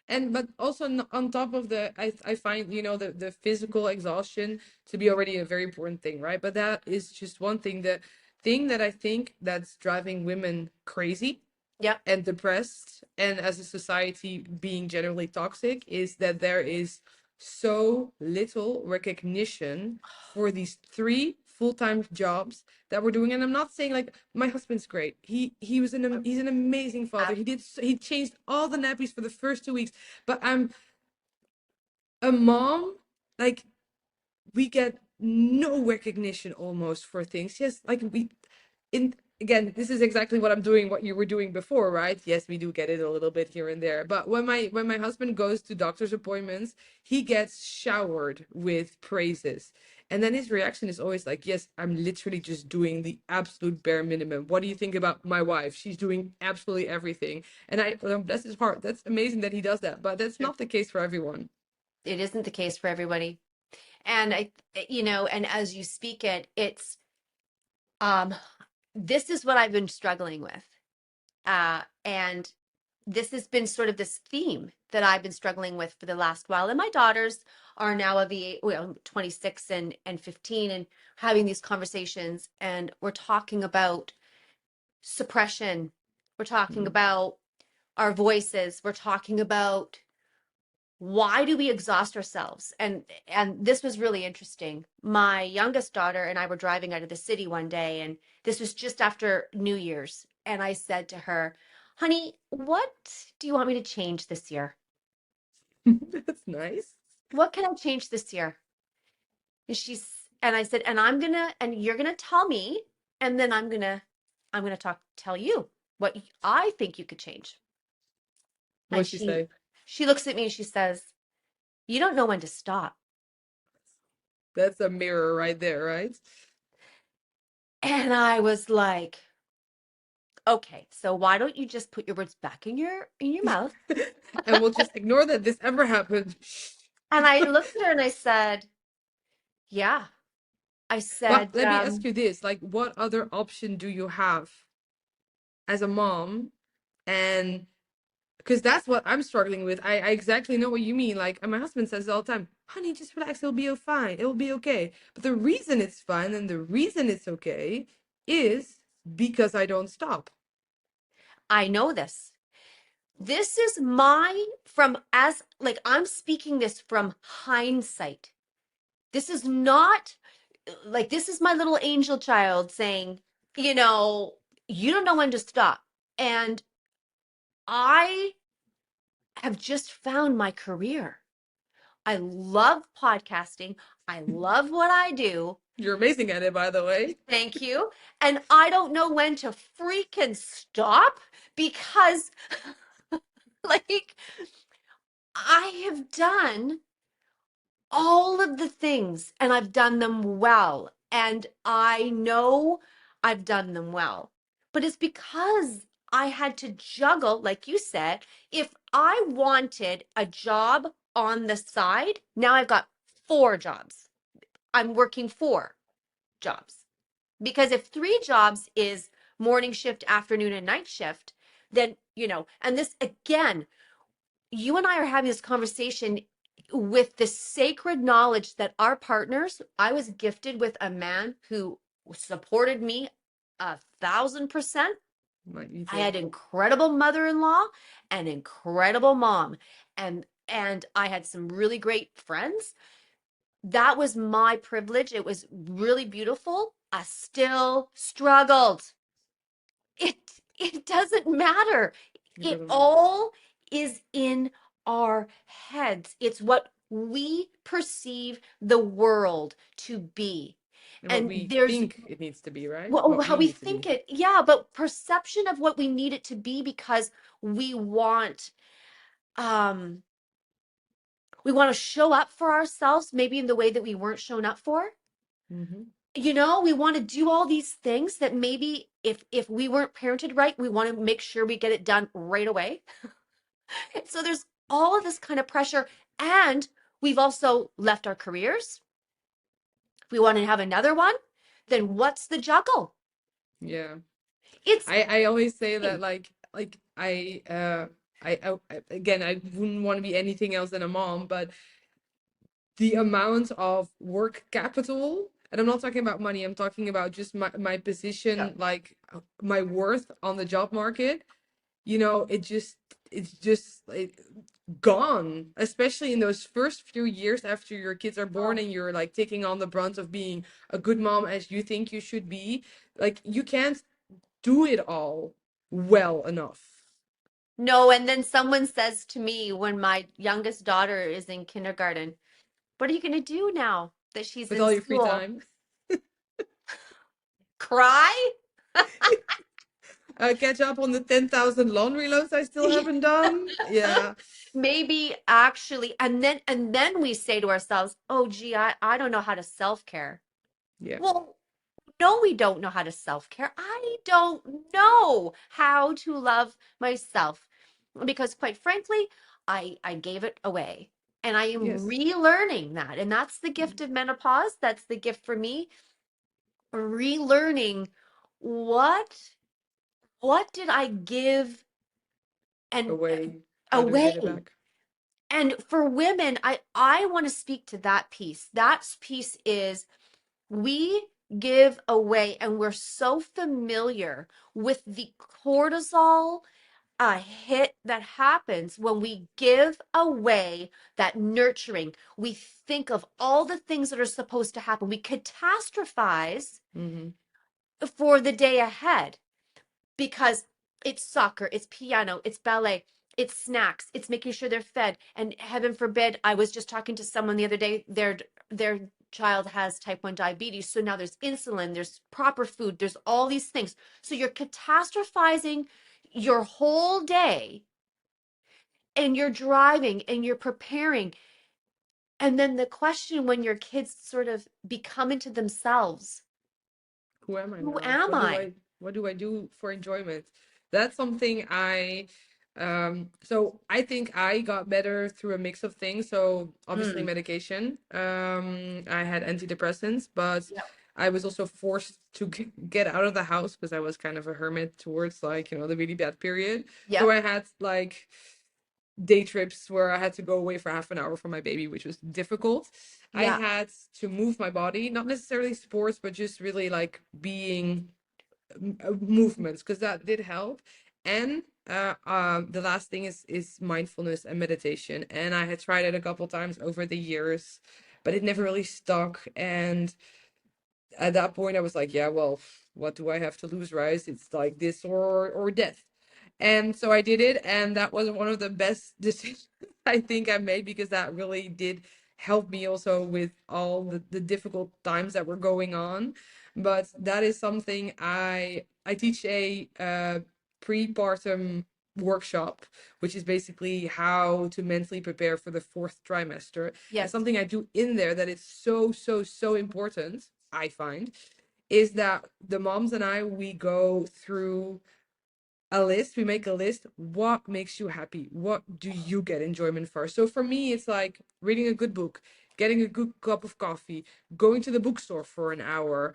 And but also on top of the, I find, the physical exhaustion to be already a very important thing, right? But that is just one thing. The thing that I think that's driving women crazy Yep. and depressed, and as a society being generally toxic, is that there is so little recognition for these 3 full-time jobs that we're doing. And I'm not saying, like, my husband's great, he's an amazing father, he changed all the nappies for the first 2 weeks. But I'm a mom, like, we get no recognition almost for things. Yes, like we in again, this is exactly what I'm doing, what you were doing before, right? Yes, we do get it a little bit here and there. But when my husband goes to doctor's appointments, he gets showered with praises. And then his reaction is always like, yes, I'm literally just doing the absolute bare minimum. What do you think about my wife? She's doing absolutely everything. And bless his heart, that's amazing that he does that. But that's Sure. not the case for everyone. It isn't the case for everybody. And and as you speak it, it's, um, this is what I've been struggling with. And this has been sort of this theme that I've been struggling with for the last while. And my daughters are now of the 26 and 15 and having these conversations. And we're talking about suppression. We're talking Mm. about our voices. We're talking about why do we exhaust ourselves? And this was really interesting. My youngest daughter and I were driving out of the city one day, and this was just after New Year's. And I said to her, honey, what do you want me to change this year? That's nice. What can I change this year? And I said, and and you're gonna tell me, and then I'm gonna tell you what I think you could change. And What'd she say? she looks at me and she says, you don't know when to stop. That's a mirror right there, right? And I was like, okay, so why don't you just put your words back in your mouth? And we'll just ignore that this ever happened. And I looked at her and I said, yeah. I But said, let me ask you this, like, what other option do you have as a mom? And because that's what I'm struggling with. I exactly know what you mean. Like, and my husband says all the time, honey, just relax, it'll be fine. It'll be okay. But the reason it's fine and the reason it's okay is because I don't stop. I know this. This is my, from as, like, I'm speaking this from hindsight. This is not like, this is my little angel child saying, you know, you don't know when to stop. And I have just found my career. I love podcasting. I love what I do. You're amazing at it, by the way. Thank you. And I don't know when to freaking stop because, like, I have done all of the things and I've done them well. And I know I've done them well. But it's because I had to juggle, like you said, if I wanted a job on the side, now I've got 4 jobs. I'm working 4 jobs. Because if 3 jobs is morning shift, afternoon, and night shift, then, and this again, you and I are having this conversation with the sacred knowledge that our partners, I was gifted with a man who supported me 1,000%. Me I too. had incredible mother-in-law and incredible mom. And I had some really great friends. That was my privilege. It was really beautiful. I still struggled. It it doesn't matter. It It doesn't matter. all is in our heads. It's what we perceive the world to be. And what And we there's think it needs to be, right? well, What how we we need to think be. it. Yeah, but perception of what we need it to be because we want um we want to show up for ourselves maybe in the way that we weren't shown up for. Hmm. We want to do all these things that maybe if we weren't parented right, we want to make sure we get it done right away. So there's all of this kind of pressure, and we've also left our careers. If we want to have another one, then what's the juggle? Yeah. It's I always say that like again, I wouldn't want to be anything else than a mom, but the amount of work capital, and I'm not talking about money, I'm talking about just my yeah. position, like my worth on the job market, you know, it's just like gone, especially in those first few years after your kids are born Oh, and you're like taking on the brunt of being a good mom as you think you should be. Like you can't do it all well enough no, and then someone says to me when my youngest daughter is in kindergarten, what are you going to do now that she's with in all your free school? time. Cry? Catch up on the 10,000 laundry loads I still haven't done. Yeah. Maybe actually, and then we say to ourselves, oh gee, I don't know how to self-care. Yeah. Well, no, we don't know how to self-care. I don't know how to love myself because quite frankly, I gave it away. And I am Yes. relearning that. And that's the gift of menopause. That's the gift for me, relearning what what did I give and Away. How do we get it away? back? And for women, I want to speak to that piece. That piece is we give away, and we're so familiar with the cortisol hit that happens when we give away that nurturing. We think of all the things that are supposed to happen. We catastrophize Mm-hmm. for the day ahead because it's soccer, it's piano, it's ballet, it's snacks, it's making sure they're fed. And heaven forbid, I was just talking to someone the other day, their child has type 1 diabetes. So now there's insulin, there's proper food, there's all these things. So you're catastrophizing your whole day and you're driving and you're preparing. And then the question when your kids sort of become into themselves, Who am I who now? am I? What do I do for enjoyment? That's something so I think I got better through a mix of things. So obviously Mm, medication. I had antidepressants, but yep, I was also forced to get out of the house because I was kind of a hermit towards like, the really bad period. So yep, I had like day trips where I had to go away for half an hour from my baby, which was difficult. I yeah, had to move my body, not necessarily sports, but just really like being movements, because that did help. And the last thing is mindfulness and meditation. And I had tried it a couple times over the years, but it never really stuck. And at that point, I was like, yeah, well, what do I have to lose, right? It's like this or death. And so I did it, and that was one of the best decisions I think I made, because that really did help me also with all the difficult times that were going on. But that is something I teach a prepartum workshop, which is basically how to mentally prepare for the fourth trimester. And yes. something I do in there that is so, so, so important, I find, is that the moms and I, we go through a list. We make a list. What makes you happy? What do you get enjoyment for? So for me, it's like reading a good book, getting a good cup of coffee, going to the bookstore for an hour,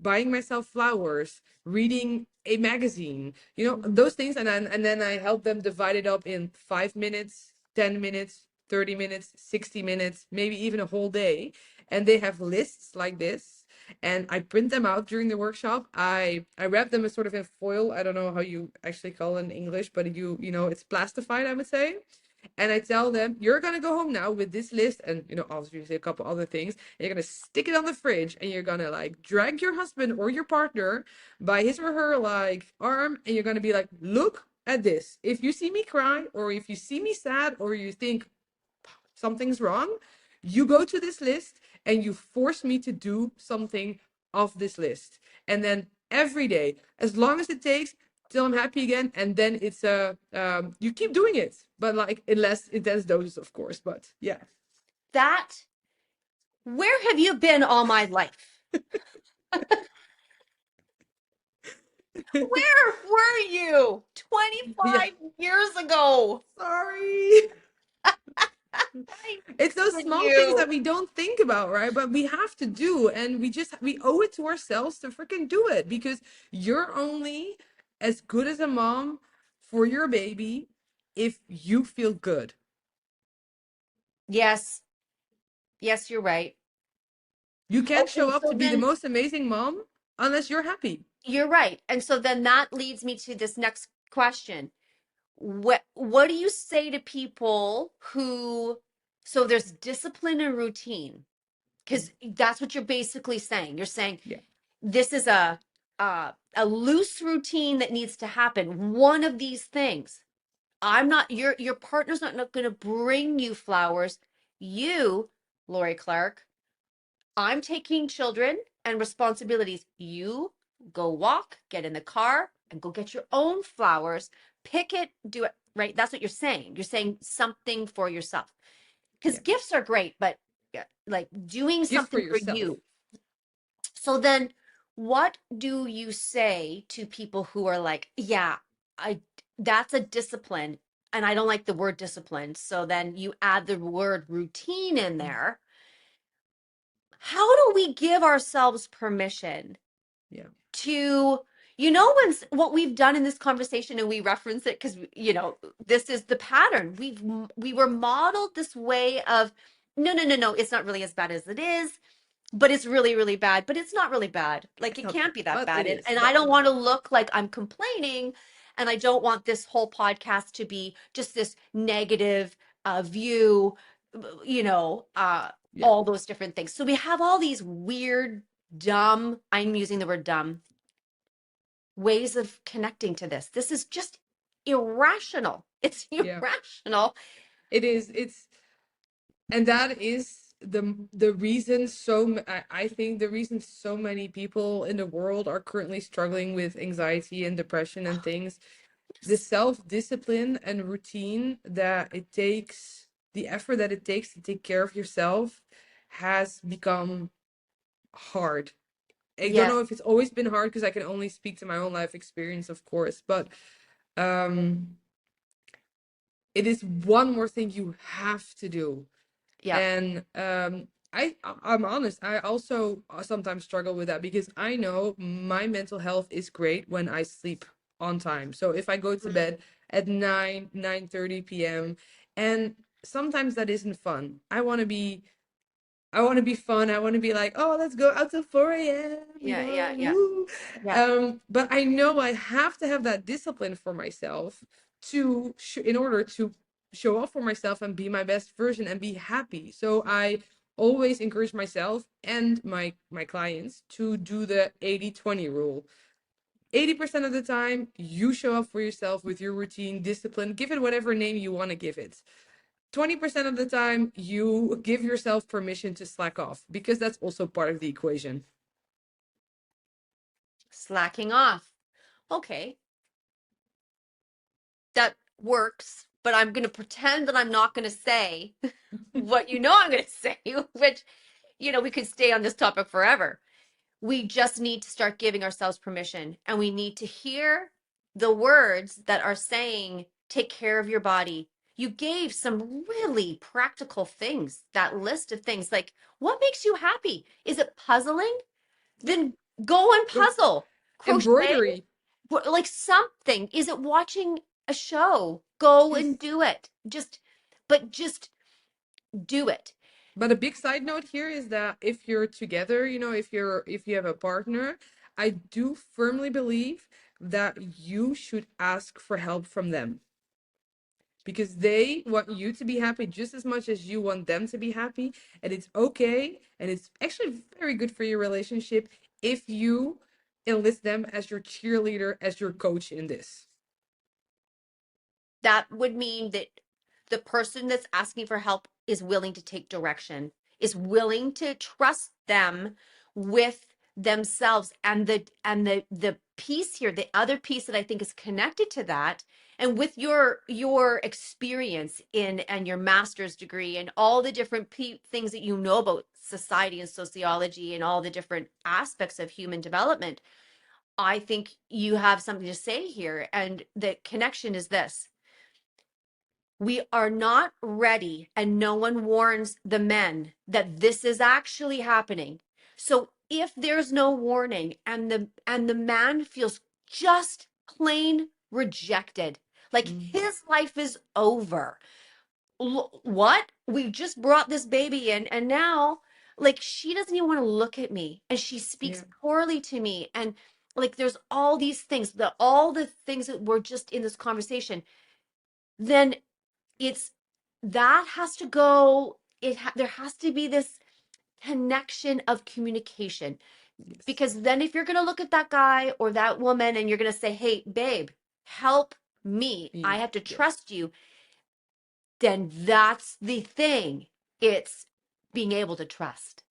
buying myself flowers, reading a magazine, those things. And then I help them divide it up in 5 minutes, 10 minutes, 30 minutes, 60 minutes, maybe even a whole day. And they have lists like this, and I print them out during the workshop. I wrap them as sort of in foil. I don't know how you actually call it in English, but it's plastified, I would say. And I tell them, you're gonna go home now with this list, and obviously a couple other things. And you're gonna stick it on the fridge, and you're gonna like drag your husband or your partner by his or her like arm, and you're gonna be like, look at this. If you see me cry, or if you see me sad, or you think something's wrong, you go to this list and you force me to do something off this list. And then every day, as long as it takes till I'm happy again, and then it's you keep doing it, but like in less intense doses, of course. But yeah. That, where have you been all my life? Where were you Yeah. 25 years ago? Sorry. I It's those miss small things that you. we don't think about, right? But we have to do, and we owe it to ourselves to freaking do it, because you're only as good as a mom for your baby if you feel good. Yes, yes, you're right. You can't Okay, show up so to be the then most amazing mom unless you're happy. you're right. And so then that leads me to this next question. What do you say to people who, so there's discipline and routine? Because that's what you're basically saying. You're saying Yeah. this is a loose routine that needs to happen. One of these things. I'm not your partner's not going to bring you flowers. You, Lori Clark, I'm taking children and responsibilities. You go walk, get in the car, and go get your own flowers. Pick it, do it, right? That's what you're saying. You're saying something for yourself. Because Yeah. gifts are great, but yeah, like doing Gift for something for yourself. you. So then what do you say to people who are like, yeah, I that's a discipline and I don't like the word discipline. So then you add the word routine in there. How do we give ourselves permission Yeah. to, when what we've done in this conversation, and we reference it because, this is the pattern. We were modeled this way of, no, no, no, no, it's not really as bad as it is, but it's really, really bad, but it's not really bad. Like It's it not can't bad, be that but it bad. And, is. and I But don't want to look like I'm complaining. And I don't want this whole podcast to be just this negative view, yeah, all those different things. So we have all these weird, dumb, I'm using the word dumb, ways of connecting to this. This is just irrational. It's yeah, irrational. it is. And that is the reason I think the reason so many people in the world are currently struggling with anxiety and depression and things, the self-discipline and routine that it takes, the effort that it takes to take care of yourself has become hard. I don't know Yes. if it's always been hard because I can only speak to my own life experience, of course, but um it is one more thing you have to do. Yeah. And I'm honest, I also sometimes struggle with that because I know my mental health is great when I sleep on time. So if I go to Mhm. bed at 9:30 p.m. and sometimes that isn't fun. I want to be fun. I want to be like, oh, let's go out till 4 a.m., Yeah. Yeah. Yeah. woo. Yeah. But I know I have to have that discipline for myself in order to show up for myself and be my best version and be happy. So I always encourage myself and my clients to do the 80-20 rule. 80% of the time, you show up for yourself with your routine, discipline, give it whatever name you want to give it. 20% of the time, you give yourself permission to slack off because that's also part of the equation. Slacking off. Okay, that works, but I'm going to pretend that I'm not going to say what I'm going to say, which, we could stay on this topic forever. We just need to start giving ourselves permission, and we need to hear the words that are saying, take care of your body. You gave some really practical things, that list of things. Like, what makes you happy? Is it puzzling? Then go and Go puzzle, crochet, embroidery. like something. Is it watching a show? Go Yes. and do it. But just do it. But a big side note here is that if you're together, if you have a partner, I do firmly believe that you should ask for help from them because they want you to be happy just as much as you want them to be happy. And it's okay. And it's actually very good for your relationship if you enlist them as your cheerleader, as your coach in this. That would mean that the person that's asking for help is willing to take direction, is willing to trust them with themselves. And the piece here, the other piece that I think is connected to that, and with your experience in and your master's degree and all the different things that you know about society and sociology and all the different aspects of human development, I think you have something to say here. And the connection is this: we are not ready, and no one warns the men that this is actually happening. So if there's no warning, and the man feels just plain rejected, like Mm, his life is over. What? We just brought this baby in, and now, like, she doesn't even want to look at me, and she yeah. speaks poorly to me, and like there's all these things, all the things that were just in this conversation. Then it's that has to go. There has to be this connection of communication, Yes. because then if you're going to look at that guy or that woman and you're going to say, hey babe, help me, I have to Yes. trust you, then that's the thing. It's being able to trust.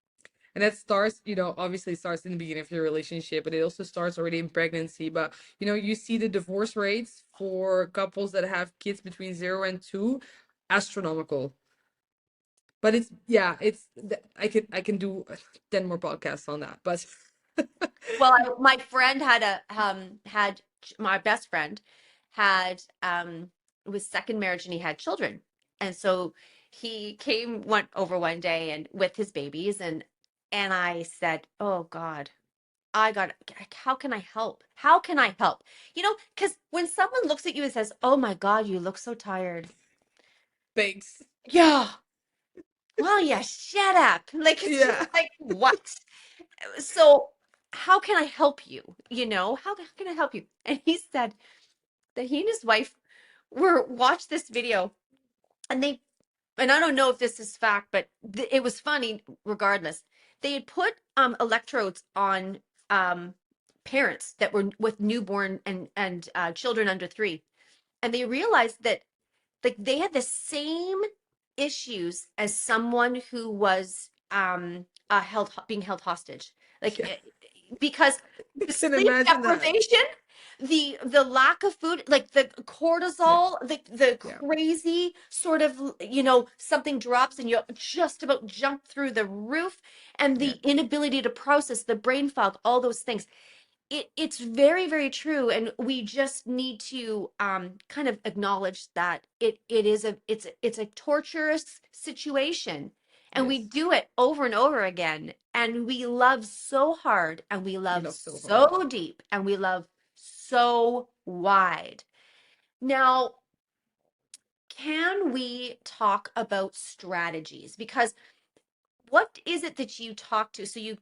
And that starts, obviously it starts in the beginning of your relationship, but it also starts already in pregnancy. But, you see the divorce rates for couples that have kids between 0 and 2, astronomical. But I can do 10 more podcasts on that. But Well, my friend had my best friend had it was second marriage, and he had children. And so he went over one day and with his babies, and I said, "Oh God, I got, how can I help? How can I help? You know, because when someone looks at you and says, "Oh my God, you look so tired." Thanks. Yeah. Well, yeah, shut up. Like, it's just Yeah. like, what? So, how can I help you? How can I help you? And he said that he and his wife were watched this video, and I don't know if this is fact, but it was funny regardless. They had put electrodes on parents that were with newborn and children under 3, and they realized that like they had the same issues as someone who was held being held hostage, like Yeah. because I the can sleep imagine that. deprivation, the lack of food, like the Yeah. cortisol, the Yeah. crazy sort of, something drops and you just about jump through the roof, and Yeah. the inability to process, the brain fog, all those things. It's very, very true, and we just need to kind of acknowledge that it's a torturous situation, and we Yes. do it over and over again, and we love so hard, and we We love love so hard. so deep, and we love so wide. Now, can we talk about strategies? Because what is it that you talk to? So you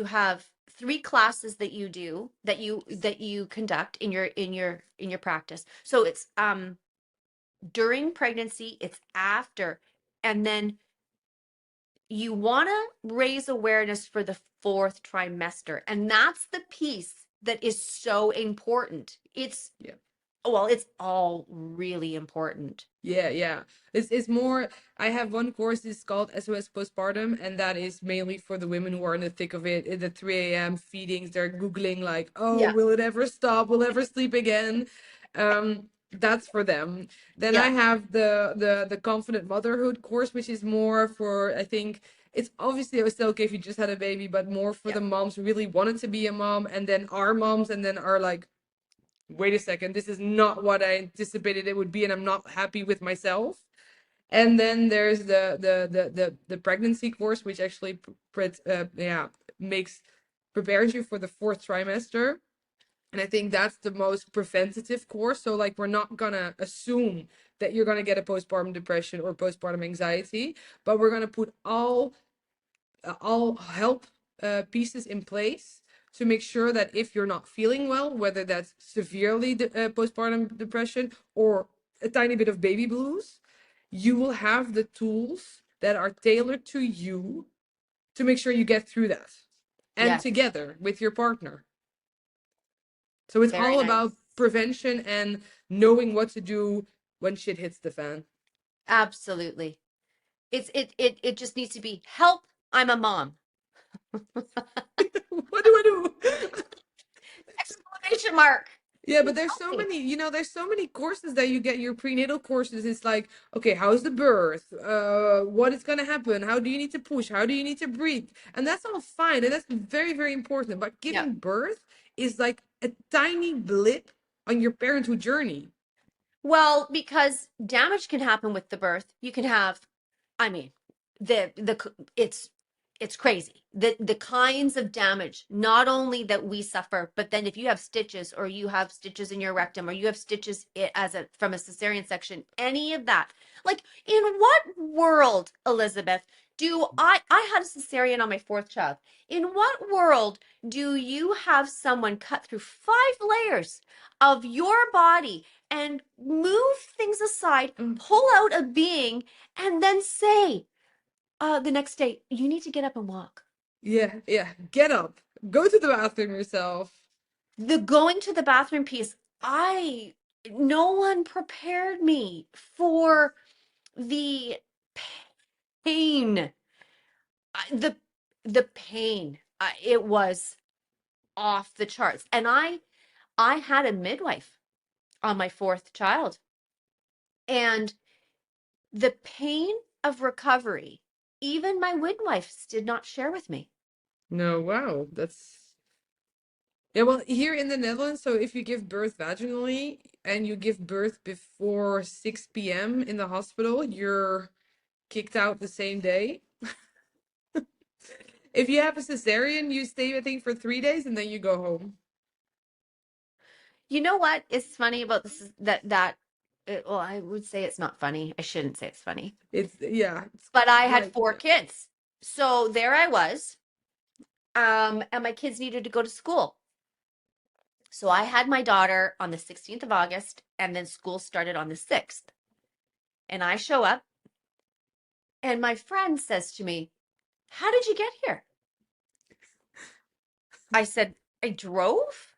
have 3 classes that you do, that you conduct in your practice. So it's during pregnancy, it's after, and then you want to raise awareness for the 4th trimester, and that's the piece that is so important. Yeah. It's all really important. Yeah, yeah. It's more, I have one course is called SOS Postpartum, and that is mainly for the women who are in the thick of it, in the 3 a.m. feedings. They're Googling like, oh, Yeah, will it ever stop? Will it ever sleep again? That's for them. Then I yeah, have the Confident Motherhood course, which is more for, I think, it's obviously still okay if you just had a baby, but more for yeah, the moms who really wanted to be a mom, and then are moms, and then are like, wait a second, this is not what I anticipated it would be, and I'm not happy with myself. And then there's the pregnancy course, which actually makes prepares you for the 4th trimester. And I think that's the most preventative course. So like we're not gonna assume that you're gonna get a postpartum depression or postpartum anxiety, but we're gonna put all help pieces in place to make sure that if you're not feeling well, whether that's severely postpartum depression or a tiny bit of baby blues, you will have the tools that are tailored to you to make sure you get through that, and yes, together with your partner. So it's very all nice. about prevention and knowing what to do when shit hits the fan. Absolutely. It just needs to be help. I'm a mom. What do I do? Exclamation mark. Yeah, but Please there's help so me. many, there's so many courses that you get, your prenatal courses. It's like, okay, how's the birth? What is gonna happen? How do you need to push? How do you need to breathe? And that's all fine, and that's very, very important. But Yeah. giving birth is like a tiny blip on your parenthood journey. Well, because damage can happen with the birth. You can have, I mean, it's crazy. The kinds of damage, not only that we suffer, but then if you have stitches, or you have stitches in your rectum, or you have stitches from a cesarean section, any of that. Like, in what world, Elisabeth, do I had a cesarean on my 4th child. In what world do you have someone cut through 5 layers of your body and move things aside, Mm, pull out a being, and then say, the next day, you need to get up and walk. yeah, yeah. Get up, go to the bathroom yourself. The going to the bathroom piece, no one prepared me for the pain. The pain. It was off the charts. And I had a midwife on my 4th child, and the pain of recovery, even my midwives did not share with me. No, wow, that's yeah. Well, here in the Netherlands, so if you give birth vaginally and you give birth before 6 p.m. in the hospital, you're kicked out the same day. If you have a cesarean, you stay, I think, for 3 days and then you go home. You know what is funny about this is well, I would say it's not funny. I shouldn't say it's funny. It's, yeah, it's But I had like, four yeah. kids. So there I was. And my kids needed to go to school. So I had my daughter on the 16th of August, and then school started on the 6th. And I show up, and my friend says to me, "How did you get here?" I said, "I drove."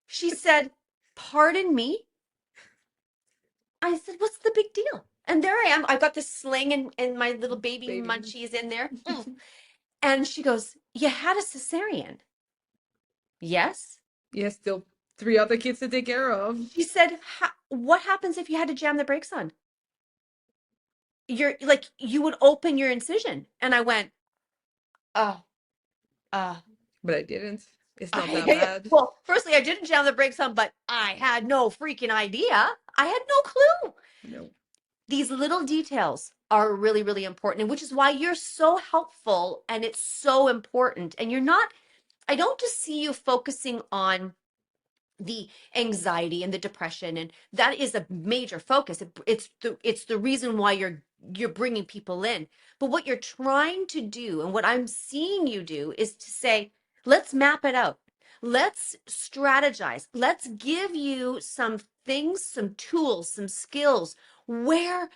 She said, "Pardon me?" I said, "What's the big deal?" And there I am. I got this sling and my little baby Baby. munchies in there. And she goes, "You had a cesarean." Yes. Yeah, still 3 other kids to take care of. She said, "What happens if you had to jam the brakes on?" You're like, you would open your incision. And I went, "Oh, uh, But I didn't. It's not that I, bad. well, firstly, I didn't jam the brakes on, but I had no freaking idea. I had no clue." No. These little details are really, really important, and which is why you're so helpful and it's so important. And you're not, I don't just see you focusing on the anxiety and the depression, and that is a major focus. It's the reason why you're bringing people in. But what you're trying to do and what I'm seeing you do is to say, let's map it out. Let's strategize. Let's give you some things, some tools, some skills where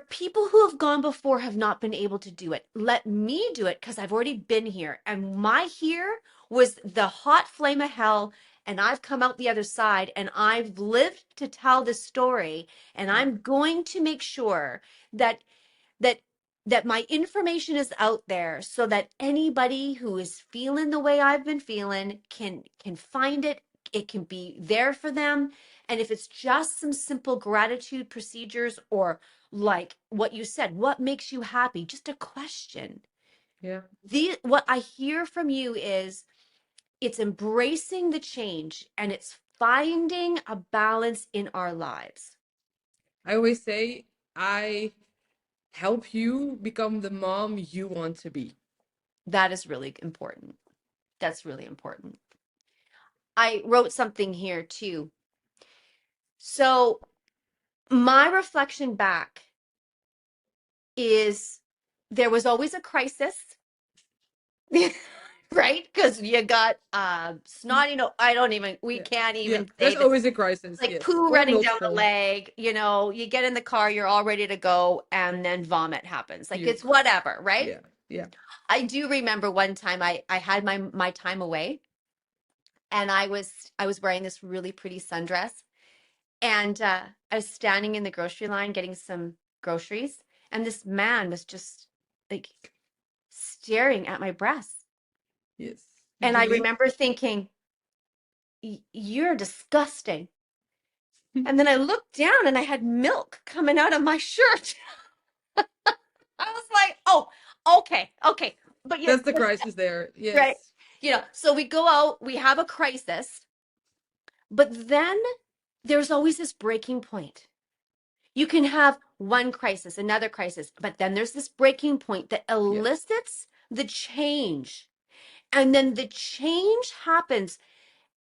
people who have gone before have not been able to do it. Let me do it because I've already been here. And my here was the hot flame of hell. And I've come out the other side and I've lived to tell this story. And Yeah. I'm going to make sure that that that my information is out there so that anybody who is feeling the way I've been feeling can find it. It can be there for them. And if it's just some simple gratitude procedures, or like what you said, what makes you happy? Just a question. Yeah. What I hear from you is it's embracing the change and it's finding a balance in our lives. I always say I help you become the mom you want to be. That is really important. That's really important. I wrote something here too. So my reflection back is there was always a crisis, right? Because you got snotty, no, I don't even, we Yeah. can't Yeah. even say There's this. always a crisis. Like Yes. poo Or running down the multiple. leg, you get in the car, you're all ready to go, and then vomit happens. Like You. it's whatever, right? Yeah. Yeah. I do remember one time I had my time away, and I was wearing this really pretty sundress. And I was standing in the grocery line getting some groceries, and this man was just like staring at my breasts. Yes. And You I need. remember thinking, You're disgusting." And then I looked down and I had milk coming out of my shirt. I was like, "Oh, okay, okay." But That's the crisis there. right. Yes. So we go out, we have a crisis, but then there's always this breaking point. You can have one crisis, another crisis, but then there's this breaking point that Yeah. elicits the change. And then the change happens.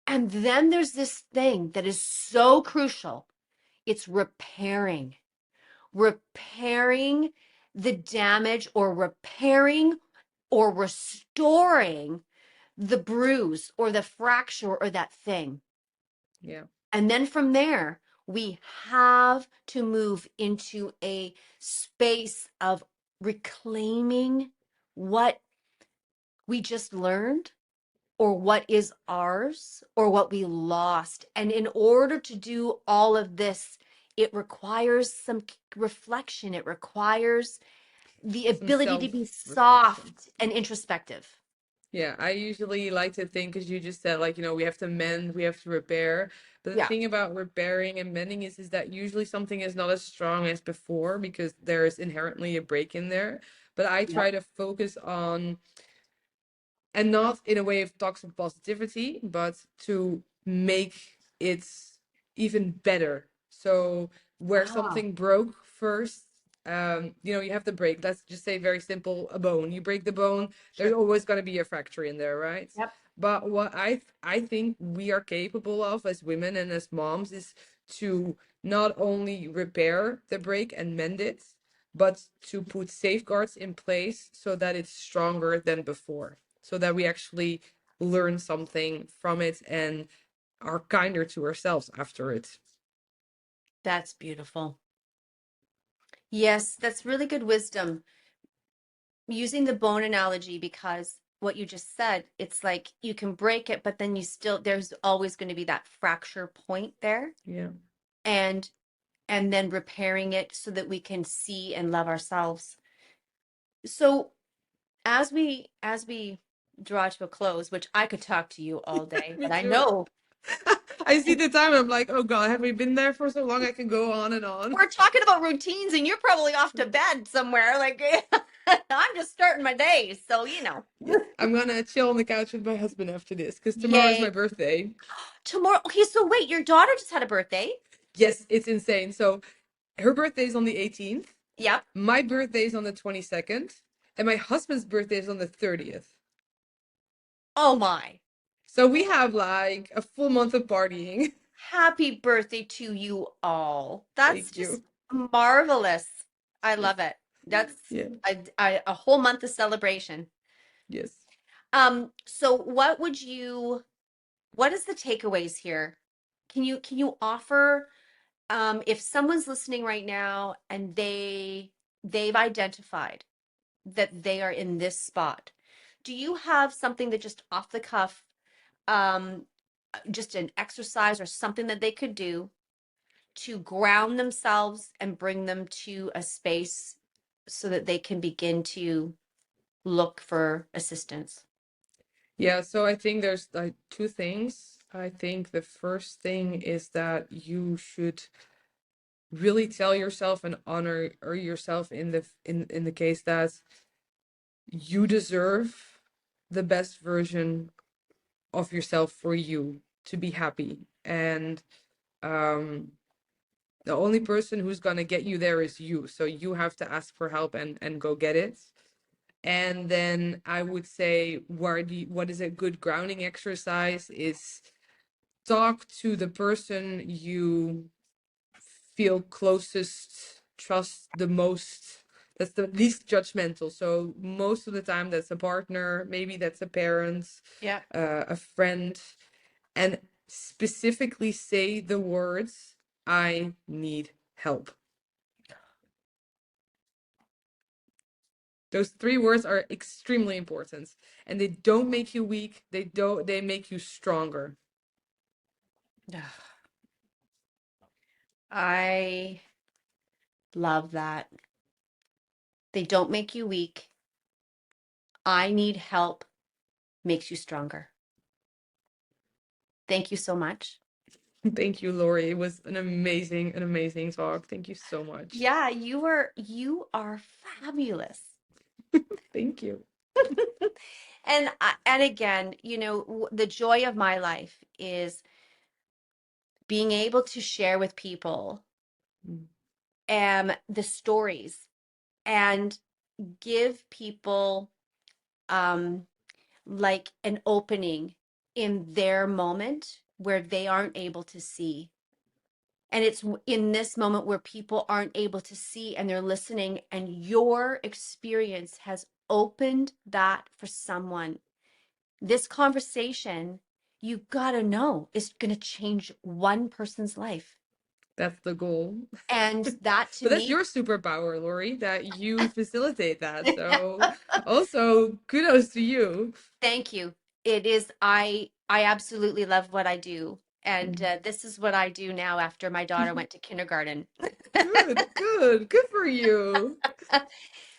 And then there's this thing that is so crucial. It's repairing the damage, or repairing or restoring the bruise or the fracture or that thing. Yeah. And then from there, we have to move into a space of reclaiming what we just learned, or what is ours, or what we lost. And in order to do all of this, it requires some reflection. It requires the Some ability to be self-reflection. soft and introspective. Yeah, I usually like to think, as you just said, like, we have to mend, we have to repair. But the Yeah. thing about repairing and mending is that usually something is not as strong as before because there is inherently a break in there. But I Yep. try to focus on, and not in a way of toxic positivity, but to make it even better. So where Ah, something broke first, you have the break. Let's just say very simple, a bone. You break the bone, there's Sure. always going to be a fracture in there, right? Yep. But what I think we are capable of as women and as moms is to not only repair the break and mend it, but to put safeguards in place so that it's stronger than before, so that we actually learn something from it and are kinder to ourselves after it. That's beautiful. Yes, that's really good wisdom. Using the bone analogy, because what you just said, it's like you can break it, but then there's always going to be that fracture point there. Yeah. And and then repairing it so that we can see and love ourselves. So as we draw to a close, which I could talk to you all day, Me but I too. know I see the time. I'm like, oh God, have we been there for so long? I can go on and on. we're talking about routines and you're probably off to bed somewhere. Like I'm just starting my day, so Yeah, I'm gonna chill on the couch with my husband after this because tomorrow is my Yay. birthday. Tomorrow. Okay, so wait, your daughter just had a birthday? Yes, it's insane. So her birthday is on the 18th. Yep. My birthday is on the 22nd, and my husband's birthday is on the 30th. Oh my. So we have like a full month of partying. Happy birthday to you all. That's Thank just you. marvelous. I Yes. love it. That's Yeah. a whole month of celebration. Yes. So what is the takeaways here? Can you offer, if someone's listening right now and they've identified that they are in this spot, do you have something that just off the cuff, um, just an exercise or something that they could do to ground themselves and bring them to a space so that they can begin to look for assistance? Yeah, so I think there's like two things. I think the first thing is that you should really tell yourself and honor or yourself in the case that you deserve the best version of yourself for you to be happy. And um the only person who's gonna get you there is you. So you have to ask for help and go get it. And then I would say what is a good grounding exercise is talk to the person you feel closest, trust the most, that's the least judgmental. So most of the time that's a partner, maybe that's a parent, Yeah. a friend, and specifically say the words, I need help. Those three words are extremely important, and they don't make you weak. They make you stronger. I love that. They don't make you weak. I need help makes you stronger. Thank you so much. Thank you, Lori. It was an amazing talk. Thank you so much. Yeah, you are fabulous. Thank you. And again, the joy of my life is being able to share with people Mm. the stories and give people um like an opening in their moment where they aren't able to see. And it's in this moment where people aren't able to see and they're listening, and your experience has opened that for someone. This conversation, you gotta know, is gonna change one person's life. That's the goal. And that to But that's me, your superpower, Lori, that you facilitate that. So also kudos to you. thank you. It is, I absolutely love what I do. And Mm. this is what I do now after my daughter went to kindergarten. Good for you.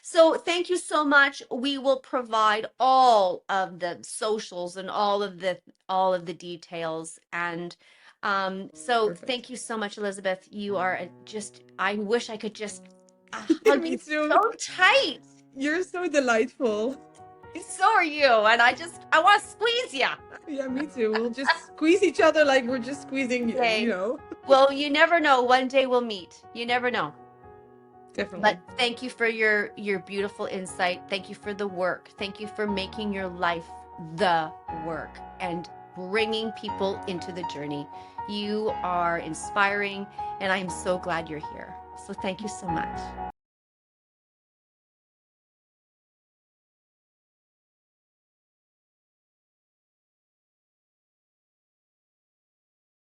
So thank you so much. We will provide all of the socials and all of the details. And so Perfect. thank you so much, Elisabeth. You are I wish I could just hug Me you so too. tight. You're so delightful. So are you. And I want to squeeze you. Yeah, me too. We'll just squeeze each other like we're just squeezing, you Okay. know. Well, you never know. One day we'll meet. You never know. Definitely. But thank you for your beautiful insight. Thank you for the work. Thank you for making your life the work and bringing people into the journey. You are inspiring, and I'm so glad you're here. So thank you so much.